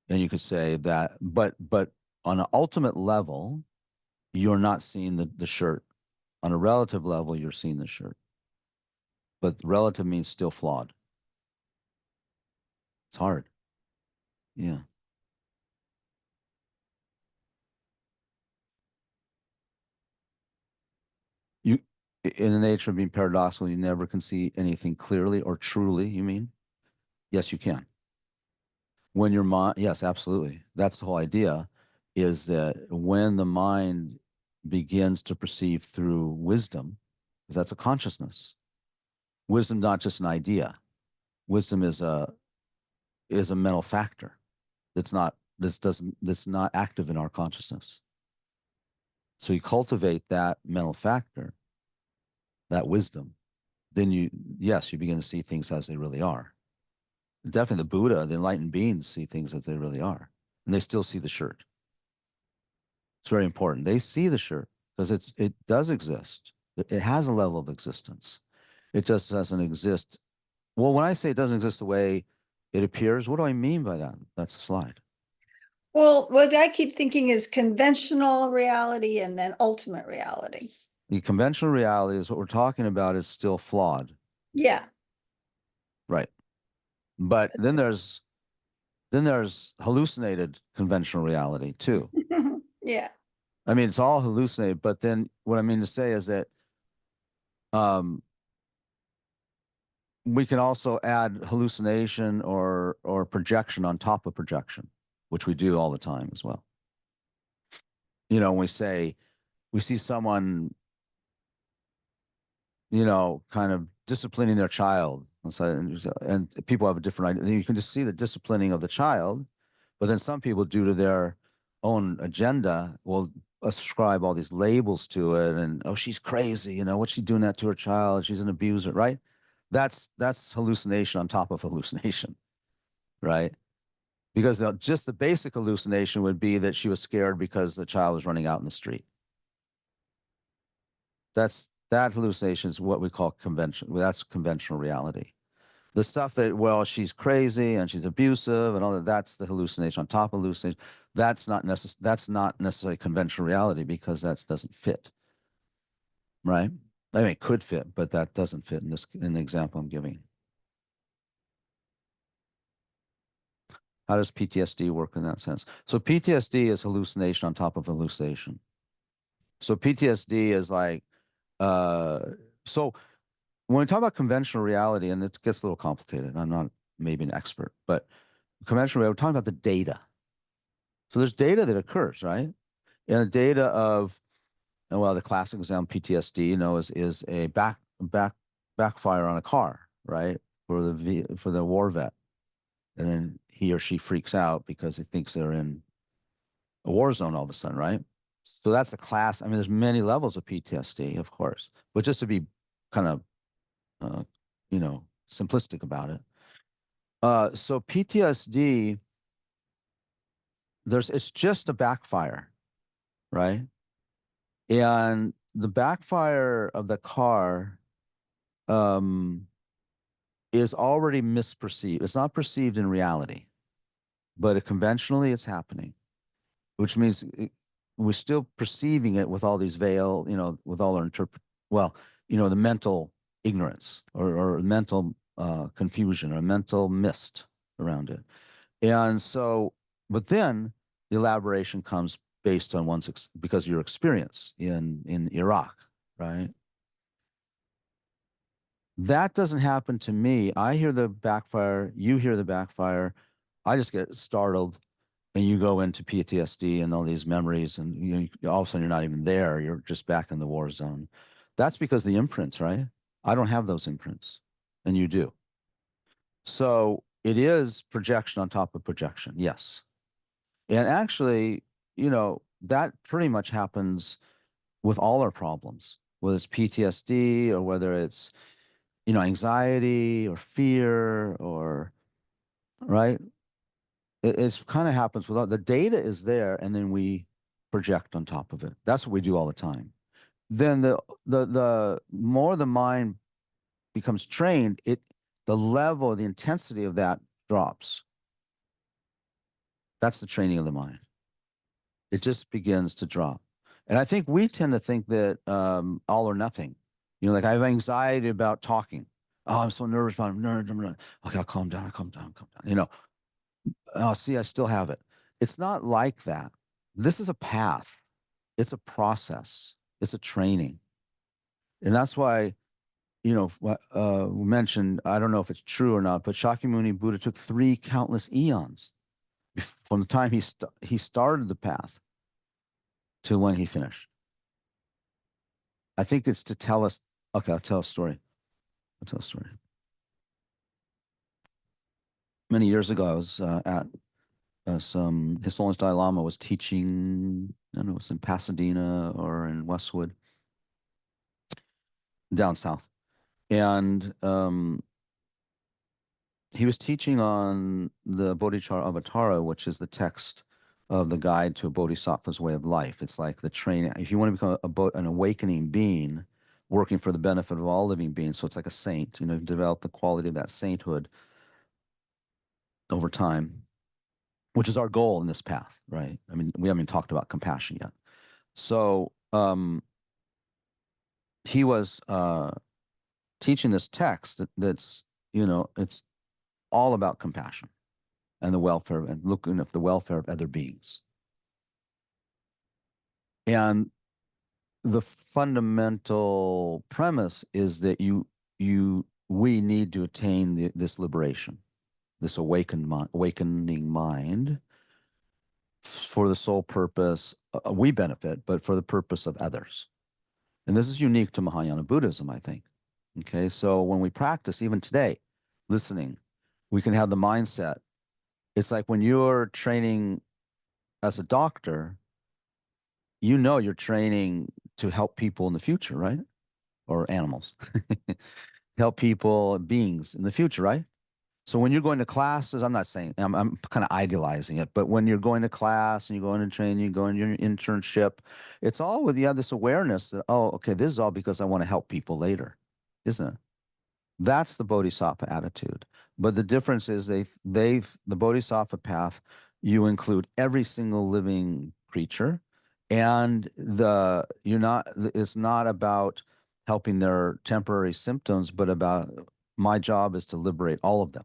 And you could say that, but on an ultimate level, you're not seeing the shirt. On a relative level, you're seeing the shirt. But relative means still flawed. It's hard. Yeah. In the nature of being paradoxical, you never can see anything clearly or truly, you mean? Yes, you can. When your mind, yes, absolutely. That's the whole idea, is that when the mind begins to perceive through wisdom, because that's a consciousness. Wisdom, not just an idea. Wisdom is a mental factor that's not active in our consciousness. So you cultivate that mental factor, that wisdom, then you begin to see things as they really are. Definitely the Buddha, the enlightened beings see things as they really are. And they still see the shirt. It's very important. They see the shirt because it does exist. It has a level of existence. It just doesn't exist. Well, when I say it doesn't exist the way it appears, what do I mean by that? That's a slide. Well, what I keep thinking is conventional reality and then ultimate reality. The conventional reality is what we're talking about is still flawed. Yeah. Right. But then there's hallucinated conventional reality too. Yeah. I mean, it's all hallucinated, but then what I mean to say is that we can also add hallucination or projection on top of projection, which we do all the time as well. When we see someone, kind of disciplining their child, and people have a different idea. You can just see the disciplining of the child, but then some people, due to their own agenda, will ascribe all these labels to it, and oh, she's crazy. What's she doing that to her child? She's an abuser, right? That's hallucination on top of hallucination, right? Because just the basic hallucination would be that she was scared because the child was running out in the street. That hallucination is what we call conventional. That's conventional reality. The stuff that, well, she's crazy and she's abusive and all that, that's the hallucination on top of hallucination. That's not necessarily conventional reality because that doesn't fit. Right? I mean, it could fit, but that doesn't fit in the example I'm giving. How does PTSD work in that sense? So PTSD is hallucination on top of hallucination. So PTSD is like, so when we talk about conventional reality, and it gets a little complicated, I'm not maybe an expert, but conventional reality, we're talking about the data. So there's data that occurs, right? And the data of, well, the classic example, PTSD, is a backfire on a car, right? For the war vet. And then he or she freaks out because he thinks they're in a war zone all of a sudden, right? So that's the class. I mean, there's many levels of PTSD, of course, but just to be kind of, uh, simplistic about it. So PTSD, it's just a backfire, right? And the backfire of the car, is already misperceived. It's not perceived in reality, but conventionally it's happening, which means we're still perceiving it with all these with all our the mental ignorance or mental confusion or mental mist around it. And so, but then the elaboration comes based on because of your experience in Iraq, right? That doesn't happen to me. I hear the backfire, you hear the backfire. I just get startled, and you go into PTSD and all these memories, and all of a sudden you're not even there. You're just back in the war zone. That's because the imprints, right? I don't have those imprints, and you do. So it is projection on top of projection. Yes. And actually, that pretty much happens with all our problems, whether it's PTSD or whether it's, anxiety or fear or, right? It's kind of happens without the data is there, and then we project on top of it. That's what we do all the time. Then the more the mind becomes trained, the level, the intensity of that drops. That's the training of the mind. It just begins to drop. And I think we tend to think that all or nothing. Like I have anxiety about talking. Oh, I'm so nervous about it. Okay, I'll calm down. Calm down. Oh, see, I still have it. It's not like that. This is a path. It's a process. It's a training. And that's why, we mentioned, I don't know if it's true or not, but Shakyamuni Buddha took 3 countless eons from the time he started the path to when he finished. I think it's to tell us, okay, I'll tell a story. Many years ago, I was at His Holiness Dalai Lama was teaching, I don't know, it was in Pasadena or in Westwood, down south. And he was teaching on the Bodhicharyavatara, which is the text of the guide to a bodhisattva's way of life. It's like the training. If you want to become an awakening being, working for the benefit of all living beings, so it's like a saint, develop the quality of that sainthood over time, which is our goal in this path, right? I mean, we haven't even talked about compassion yet. So he was teaching this text that's, it's all about compassion and the welfare and looking at the welfare of other beings. And the fundamental premise is that we need to attain this liberation, this awakening mind for the sole purpose, we benefit, but for the purpose of others. And this is unique to Mahayana Buddhism, I think. Okay, so when we practice, even today, listening, we can have the mindset. It's like when you're training as a doctor, you're training to help people in the future, right? Or animals. Help people, beings in the future, right? So when you're going to classes, I'm not saying, I'm kind of idealizing it, but when you're going to class and you're going to training, you're going to your internship, it's all with this awareness that, oh, okay, this is all because I want to help people later, isn't it? That's the bodhisattva attitude. But the difference is the bodhisattva path, you include every single living creature, and it's not about helping their temporary symptoms, but about my job is to liberate all of them.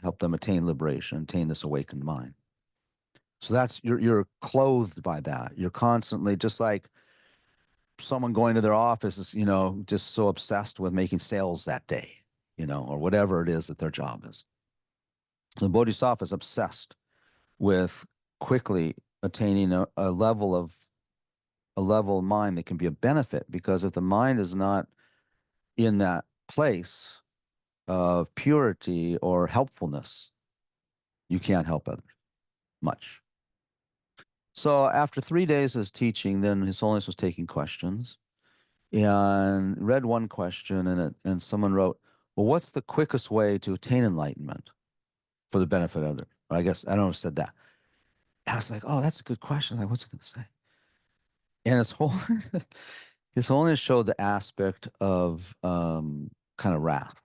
help them attain liberation, attain this awakened mind. So that's you're clothed by that. You're constantly just like someone going to their office is, just so obsessed with making sales that day, or whatever it is that their job is. The Bodhisattva is obsessed with quickly attaining a level of mind that can be a benefit, because if the mind is not in that place of purity or helpfulness, you can't help others much. So after 3 days of teaching, then His Holiness was taking questions and read one question, and someone wrote, well, what's the quickest way to attain enlightenment for the benefit of others? Or I guess, I don't know who said that. And I was like, oh, that's a good question. Like, what's it going to say? And His Holiness showed the aspect of kind of wrath.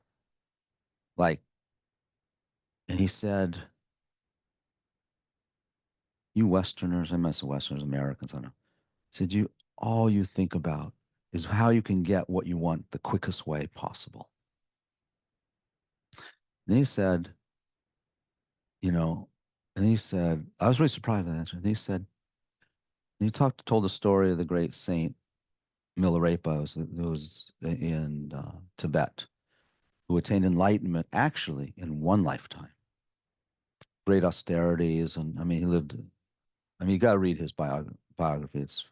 Like, and he said, you Westerners, I mess with Westerners, Americans, I don't know. He said, all you think about is how you can get what you want the quickest way possible. And he said, I was really surprised by that answer. And he said, and he told the story of the great saint Milarepa, who was in Tibet, who attained enlightenment actually in one lifetime. Great austerities, and I mean, you got to read his biography. It's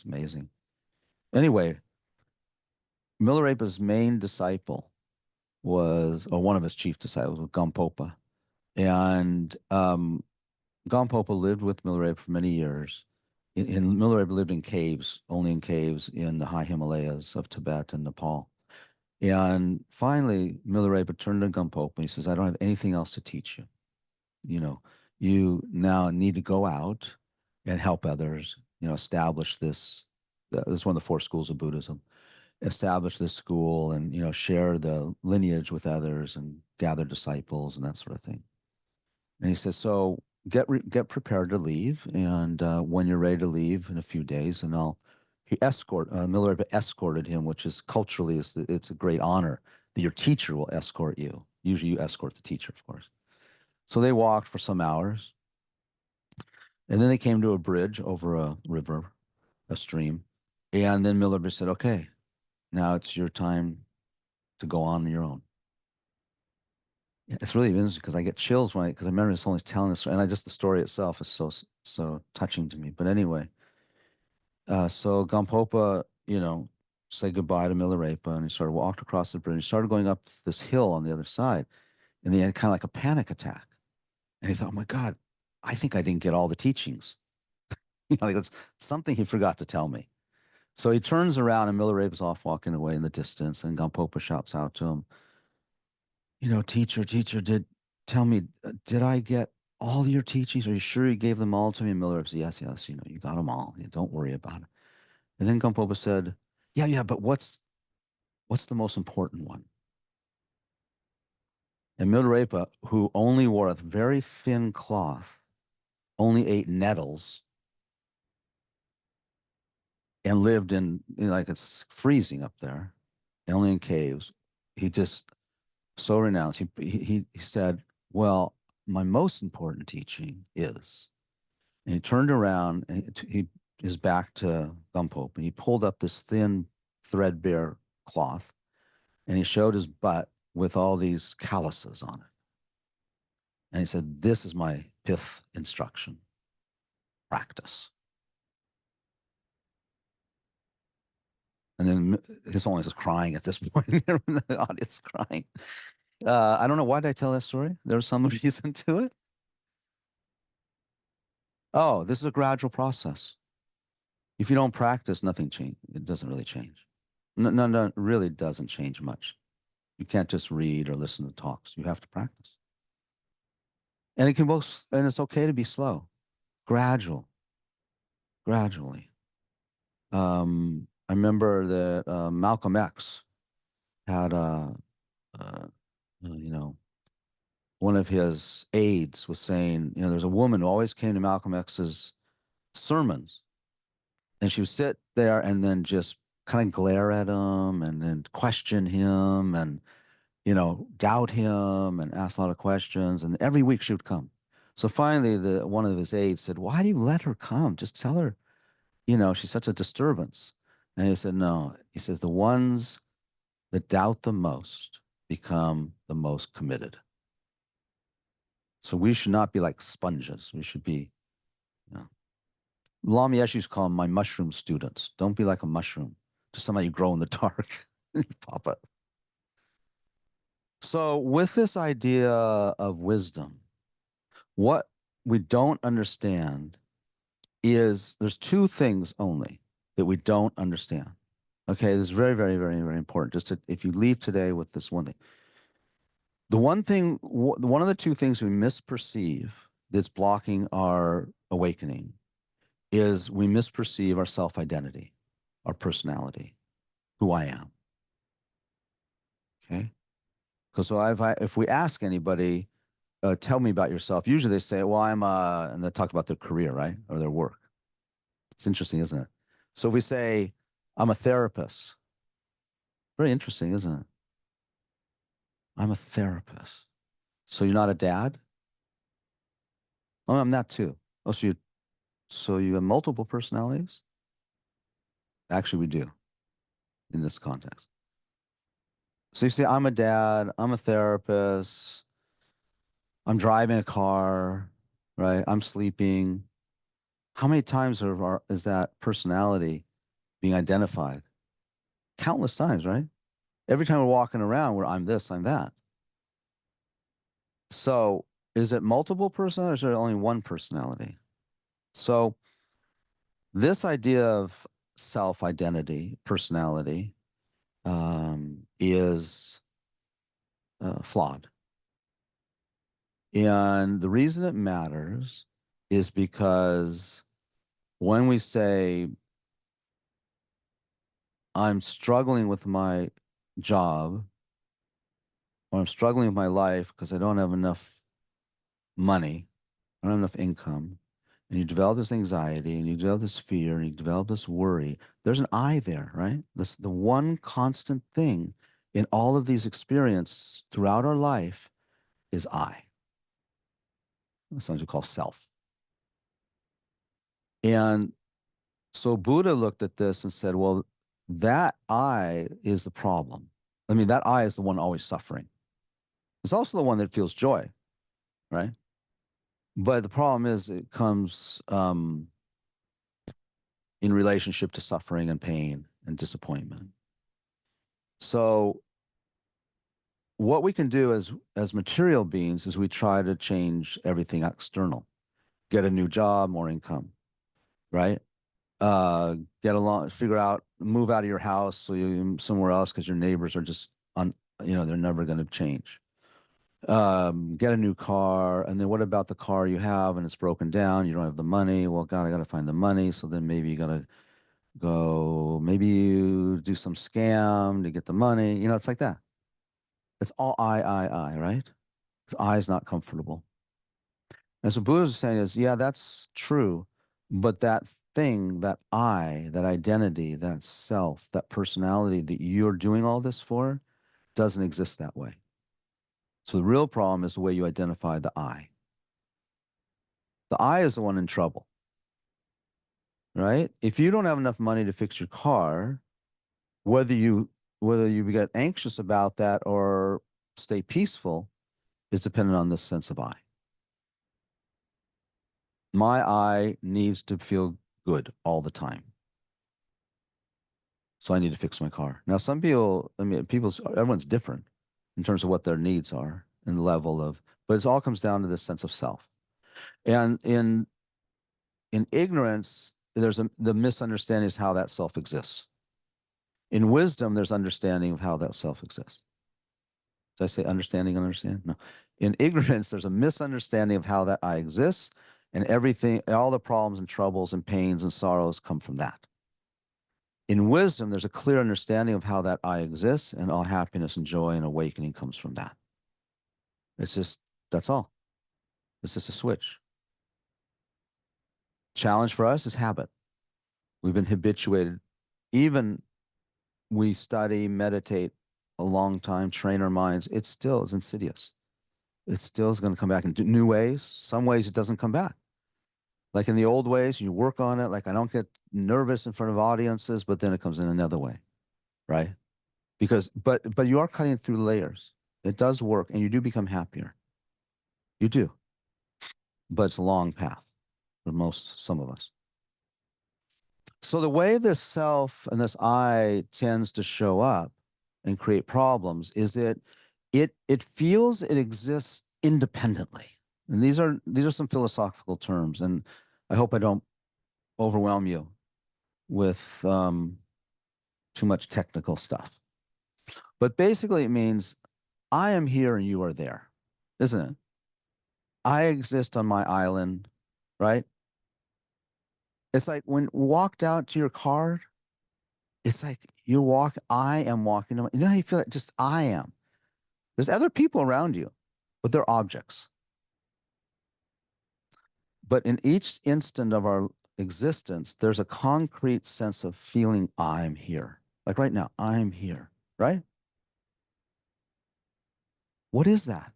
amazing. Anyway, Milarepa's main disciple or one of his chief disciples, was Gampopa. And Gampopa lived with Milarepa for many years. Milarepa lived in caves, only in caves in the high Himalayas of Tibet and Nepal. And finally, Milarepa turned to Gampopa and he says, I don't have anything else to teach you. You now need to go out and help others, establish this. This is one of the 4 schools of Buddhism. Establish this school and, share the lineage with others and gather disciples and that sort of thing. And he says, so get prepared to leave. And when you're ready to leave in a few days, and Milarepa escorted him, which is culturally, it's a great honor that your teacher will escort you. Usually you escort the teacher, of course. So they walked for some hours. And then they came to a bridge over a river, a stream. And then Milarepa said, okay, now it's your time to go on your own. It's really interesting because I get chills because I remember only telling this, and the story itself is so touching to me. But anyway, so Gampopa, said goodbye to Milarepa, and he walked across the bridge. He started going up this hill on the other side, and he had kind of like a panic attack. And he thought, oh my God, I think I didn't get all the teachings. Like that's something he forgot to tell me. So he turns around, and Milarepa's off walking away in the distance, and Gampopa shouts out to him, teacher, tell me, did I get all your teachings? Are you sure you gave them all to me? And Milarepa said, yes, you got them all. Don't worry about it. And then Gampopa said, yeah, but what's the most important one? And Milarepa, who only wore a very thin cloth, only ate nettles, and lived in, like it's freezing up there, only in caves. He just so renounced. He said, well, my most important teaching is, and he turned around and he is back to Gampopa, and he pulled up this thin threadbare cloth and he showed his butt with all these calluses on it. And he said, this is my 5th instruction. Practice. And then His Holiness is crying at this point. The audience crying. I don't know, why did I tell that story? There was some reason to it. Oh, this is a gradual process. If you don't practice, nothing change. It doesn't really change. No, it really doesn't change much. You can't just read or listen to talks. You have to practice. And it's okay to be slow, gradually. I remember that Malcolm X had one of his aides was saying, there's a woman who always came to Malcolm X's sermons, and she would sit there and then just kind of glare at him and then question him, and doubt him and ask a lot of questions. And every week she would come. So finally, one of his aides said, "Why do you let her come? Just tell her, she's such a disturbance." And he said, "No." He says, "The ones that doubt the most become the most committed." So we should not be like sponges. We should be, you know, Lama Yeshe used to call them my mushroom students. Don't be like a mushroom. Just somebody you grow in the dark. Pop up. So with this idea of wisdom, what we don't understand is there's two things only that we don't understand. Okay, this is very, very, very, very important. If you leave today with this one thing, one of the two things we misperceive that's blocking our awakening is we misperceive our self-identity, our personality, who I am. Okay, because if we ask anybody, tell me about yourself, usually they say, "Well, and they talk about their career, right, or their work." It's interesting, isn't it? So if we say, "I'm a therapist," very interesting, isn't it? I'm a therapist. So you're not a dad? Oh, I'm that too. Oh, so you have multiple personalities? Actually, we do in this context. So you say, "I'm a dad, I'm a therapist, I'm driving a car, right? I'm sleeping." How many times is that personality being identified? Countless times, right? Every time we're walking around, I'm this, I'm that. So is it multiple personalities or is there only one personality? So this idea of self-identity, personality, is flawed. And the reason it matters is because when we say, "I'm struggling with my job," or "I'm struggling with my life because I don't have enough money, I don't have enough income," and you develop this anxiety and you develop this fear and you develop this worry, there's an I there, right? The one constant thing in all of these experiences throughout our life is I. That's something we call self. And so Buddha looked at this and said, well, that I is the problem. I mean, that I is the one always suffering. It's also the one that feels joy, right? But the problem is it comes in relationship to suffering and pain and disappointment. So what we can do as material beings is we try to change everything external, get a new job, more income, right? Get along, move out of your house so you somewhere else because your neighbors are just they're never going to change. Get a new car, and then what about the car you have and it's broken down? You don't have the money. Well, God, I got to find the money. So then maybe you got to maybe you do some scam to get the money. It's like that. It's all I, right? 'Cause I is not comfortable. And so Buddha's saying is, yeah, that's true. But that thing, that I, that identity, that self, that personality that you're doing all this for doesn't exist that way. So the real problem is the way you identify the I. The I is the one in trouble, right? If you don't have enough money to fix your car, whether you get anxious about that or stay peaceful is dependent on this sense of I. My I needs to feel good all the time. So I need to fix my car. Now, some people, everyone's different in terms of what their needs are and the level of, but it all comes down to this sense of self. And in ignorance, the misunderstanding is how that self exists. In wisdom, there's understanding of how that self exists. Did I say understanding and understand? No. In ignorance, there's a misunderstanding of how that I exists, and everything, all the problems and troubles and pains and sorrows come from that. In wisdom, there's a clear understanding of how that I exists, and all happiness and joy and awakening comes from that. That's all. It's just a switch. Challenge for us is habit. We've been habituated. Even we study, meditate a long time, train our minds, it still is insidious. It still is going to come back in new ways. Some ways it doesn't come back. Like in the old ways, you work on it. Like I don't get nervous in front of audiences, but then it comes in another way, right? Because, but you are cutting through layers. It does work, and you do become happier. You do, but it's a long path for some of us. So the way this self and this I tends to show up and create problems is that it feels it exists independently. And these are some philosophical terms, and I hope I don't overwhelm you with too much technical stuff. But basically, it means I am here and you are there, isn't it? I exist on my island, right? It's like when walked out to your car, it's like I am walking. You know how you feel it? Just I am. There's other people around you, but they're objects. But in each instant of our existence, there's a concrete sense of feeling I'm here. Like right now, I'm here, right? What is that?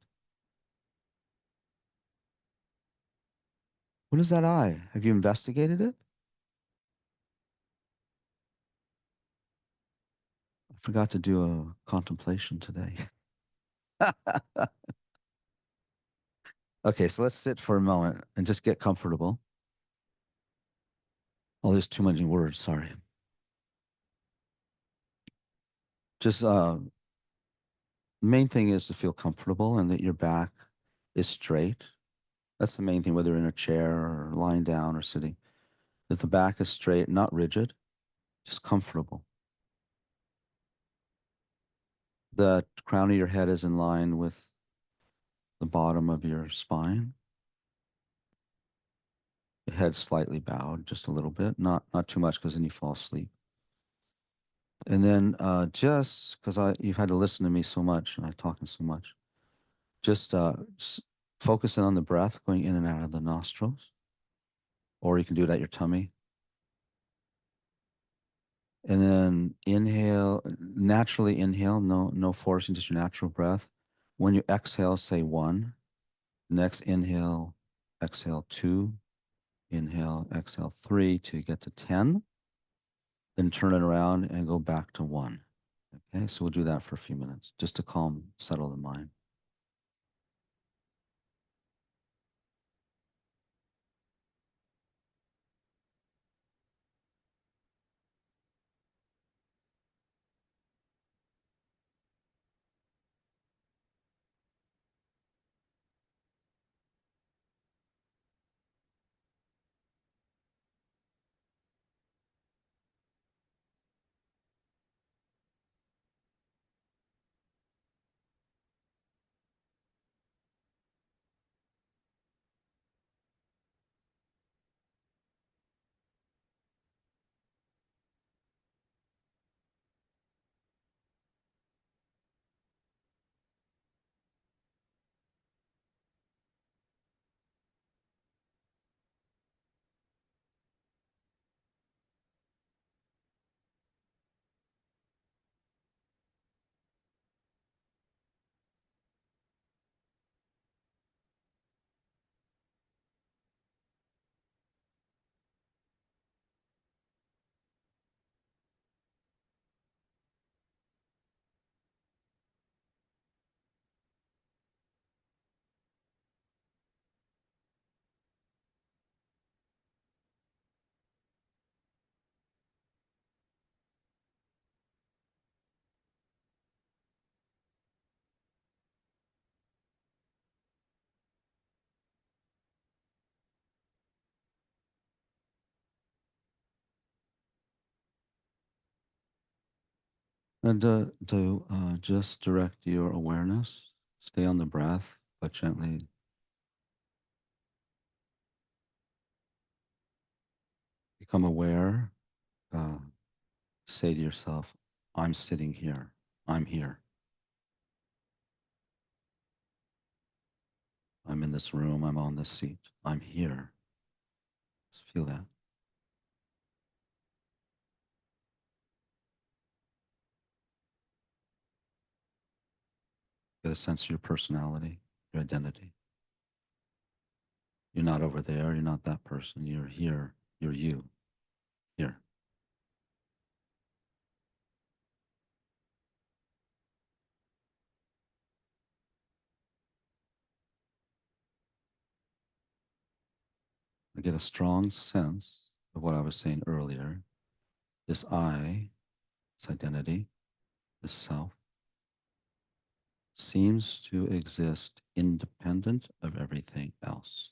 What is that I? Have you investigated it? I forgot to do a contemplation today. Okay, so let's sit for a moment and just get comfortable. Oh, there's too many words, sorry. Just the main thing is to feel comfortable and that your back is straight. That's the main thing, whether in a chair or lying down or sitting. That the back is straight, not rigid, just comfortable. The crown of your head is in line with the bottom of your spine. The head slightly bowed, just a little bit, not too much, because then you fall asleep. And then just because you've had to listen to me so much and I'm talking so much, just focusing on the breath going in and out of the nostrils, or you can do it at your tummy. And then inhale, naturally inhale, no forcing, just your natural breath. When you exhale, say 1. Next inhale, exhale 2. Inhale, exhale 3 till you get to 10. Then turn it around and go back to 1. Okay, so we'll do that for a few minutes just to settle the mind. And to just direct your awareness, stay on the breath, but gently become aware. Say to yourself, I'm sitting here. I'm here. I'm in this room. I'm on this seat. I'm here. Just feel that. Get a sense of your personality, your identity. You're not over there. You're not that person. You're here. You're you. Here. I get a strong sense of what I was saying earlier. This I, this identity, this self, seems to exist independent of everything else.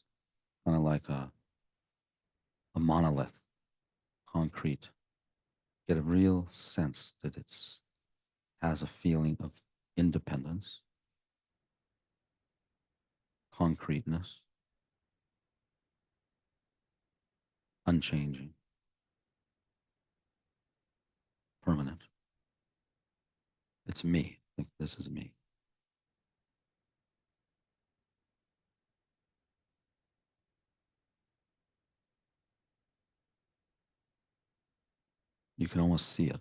Kind of like a monolith, concrete. Get a real sense that it's has a feeling of independence, concreteness, unchanging, permanent. It's me. Like this is me. You can almost see it.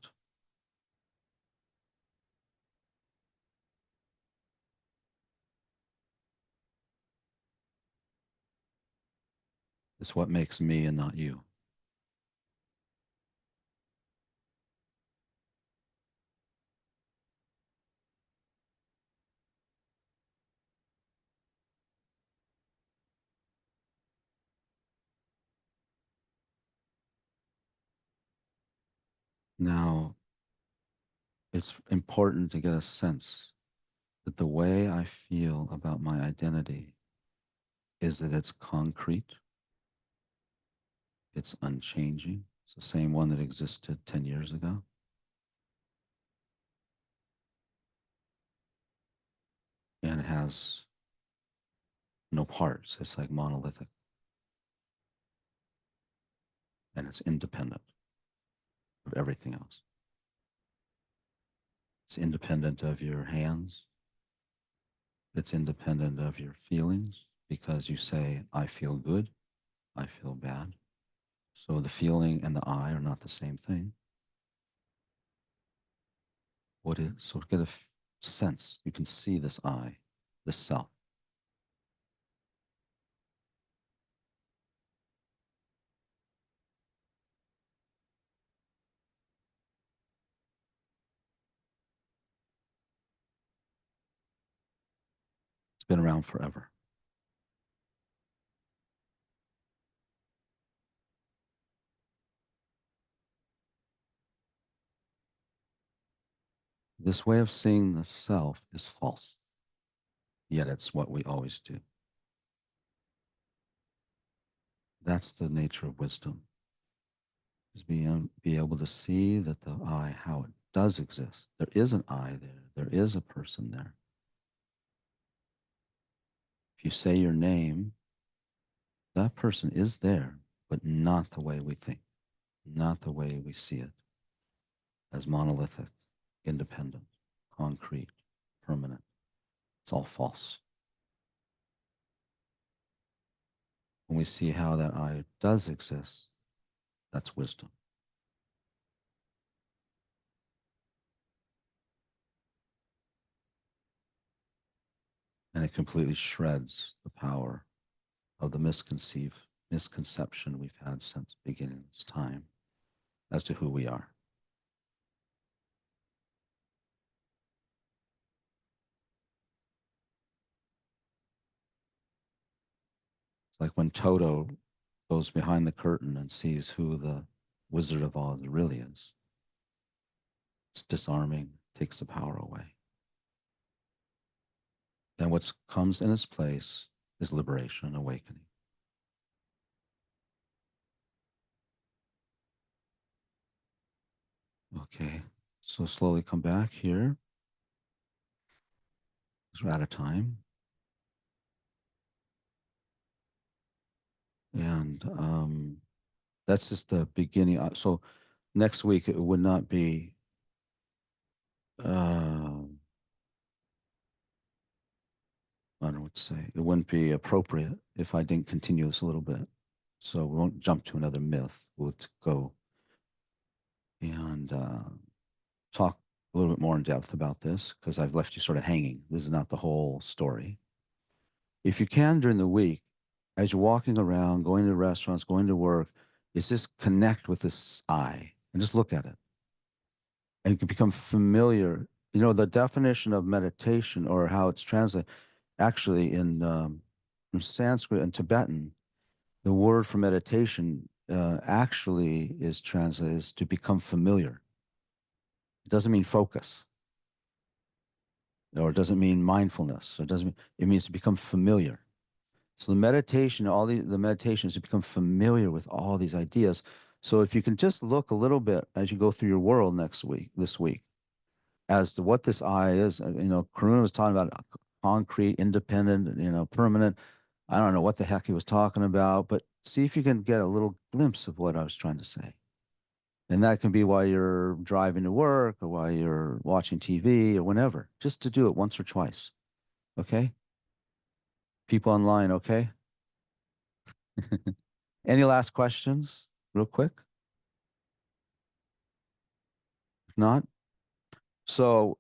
It's what makes me and not you. Now, it's important to get a sense that the way I feel about my identity is that it's concrete, it's unchanging. It's the same one that existed 10 years ago. And it has no parts. It's like monolithic. And it's independent of everything else. It's independent of your hands. It's independent of your feelings because you say, I feel good, I feel bad. So the feeling and the I are not the same thing. What is, so get a sense, you can see this I, this self. It's been around forever. This way of seeing the self is false, yet it's what we always do. That's the nature of wisdom, is be able to see that the I, how it does exist. There is an I there. There is a person there. If you say your name, that person is there, but not the way we think, not the way we see it, as monolithic, independent, concrete, permanent. It's all false. When we see how that I does exist, that's wisdom. And it completely shreds the power of the misconception we've had since beginning of this time as to who we are. It's like when Toto goes behind the curtain and sees who the Wizard of Oz really is. It's disarming, takes the power away. And what comes in its place is liberation and awakening. Okay, so slowly come back here. We're out of time. And that's just the beginning. So next week, it would not be, I don't know what to say. It wouldn't be appropriate if I didn't continue this a little bit. So we won't jump to another myth. We'll go and talk a little bit more in depth about this because I've left you sort of hanging. This is not the whole story. If you can during the week, as you're walking around, going to restaurants, going to work, is just connect with this eye and just look at it. And you can become familiar. You know, the definition of meditation or how it's translated, actually in Sanskrit and Tibetan, the word for meditation actually is translated as to become familiar. It doesn't mean focus, or it doesn't mean mindfulness. Or it doesn't mean, it means to become familiar. So the meditation, the meditation is to become familiar with all these ideas. So if you can just look a little bit as you go through your world this week, as to what this eye is, Karuna was talking about concrete, independent, permanent. I don't know what the heck he was talking about, but see if you can get a little glimpse of what I was trying to say. And that can be while you're driving to work or while you're watching TV or whenever, just to do it once or twice. Okay? People online, okay? Any last questions, real quick? If not, so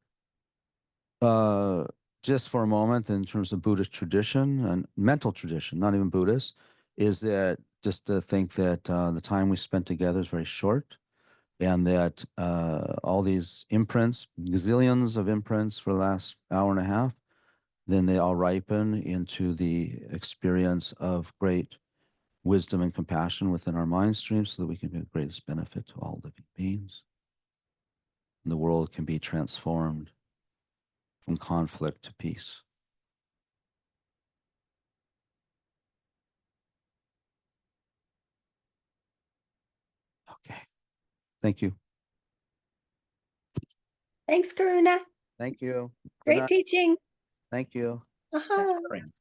just for a moment, in terms of Buddhist tradition and mental tradition, not even Buddhist, is that just to think that the time we spent together is very short, and that all these imprints, gazillions of imprints for the last hour and a half, then they all ripen into the experience of great wisdom and compassion within our mind stream so that we can be of greatest benefit to all living beings. And the world can be transformed from conflict to peace. Okay. Thank you. Thanks, Karuna. Thank you. Good Great night. teaching. Thank you. Uh-huh. Sharing.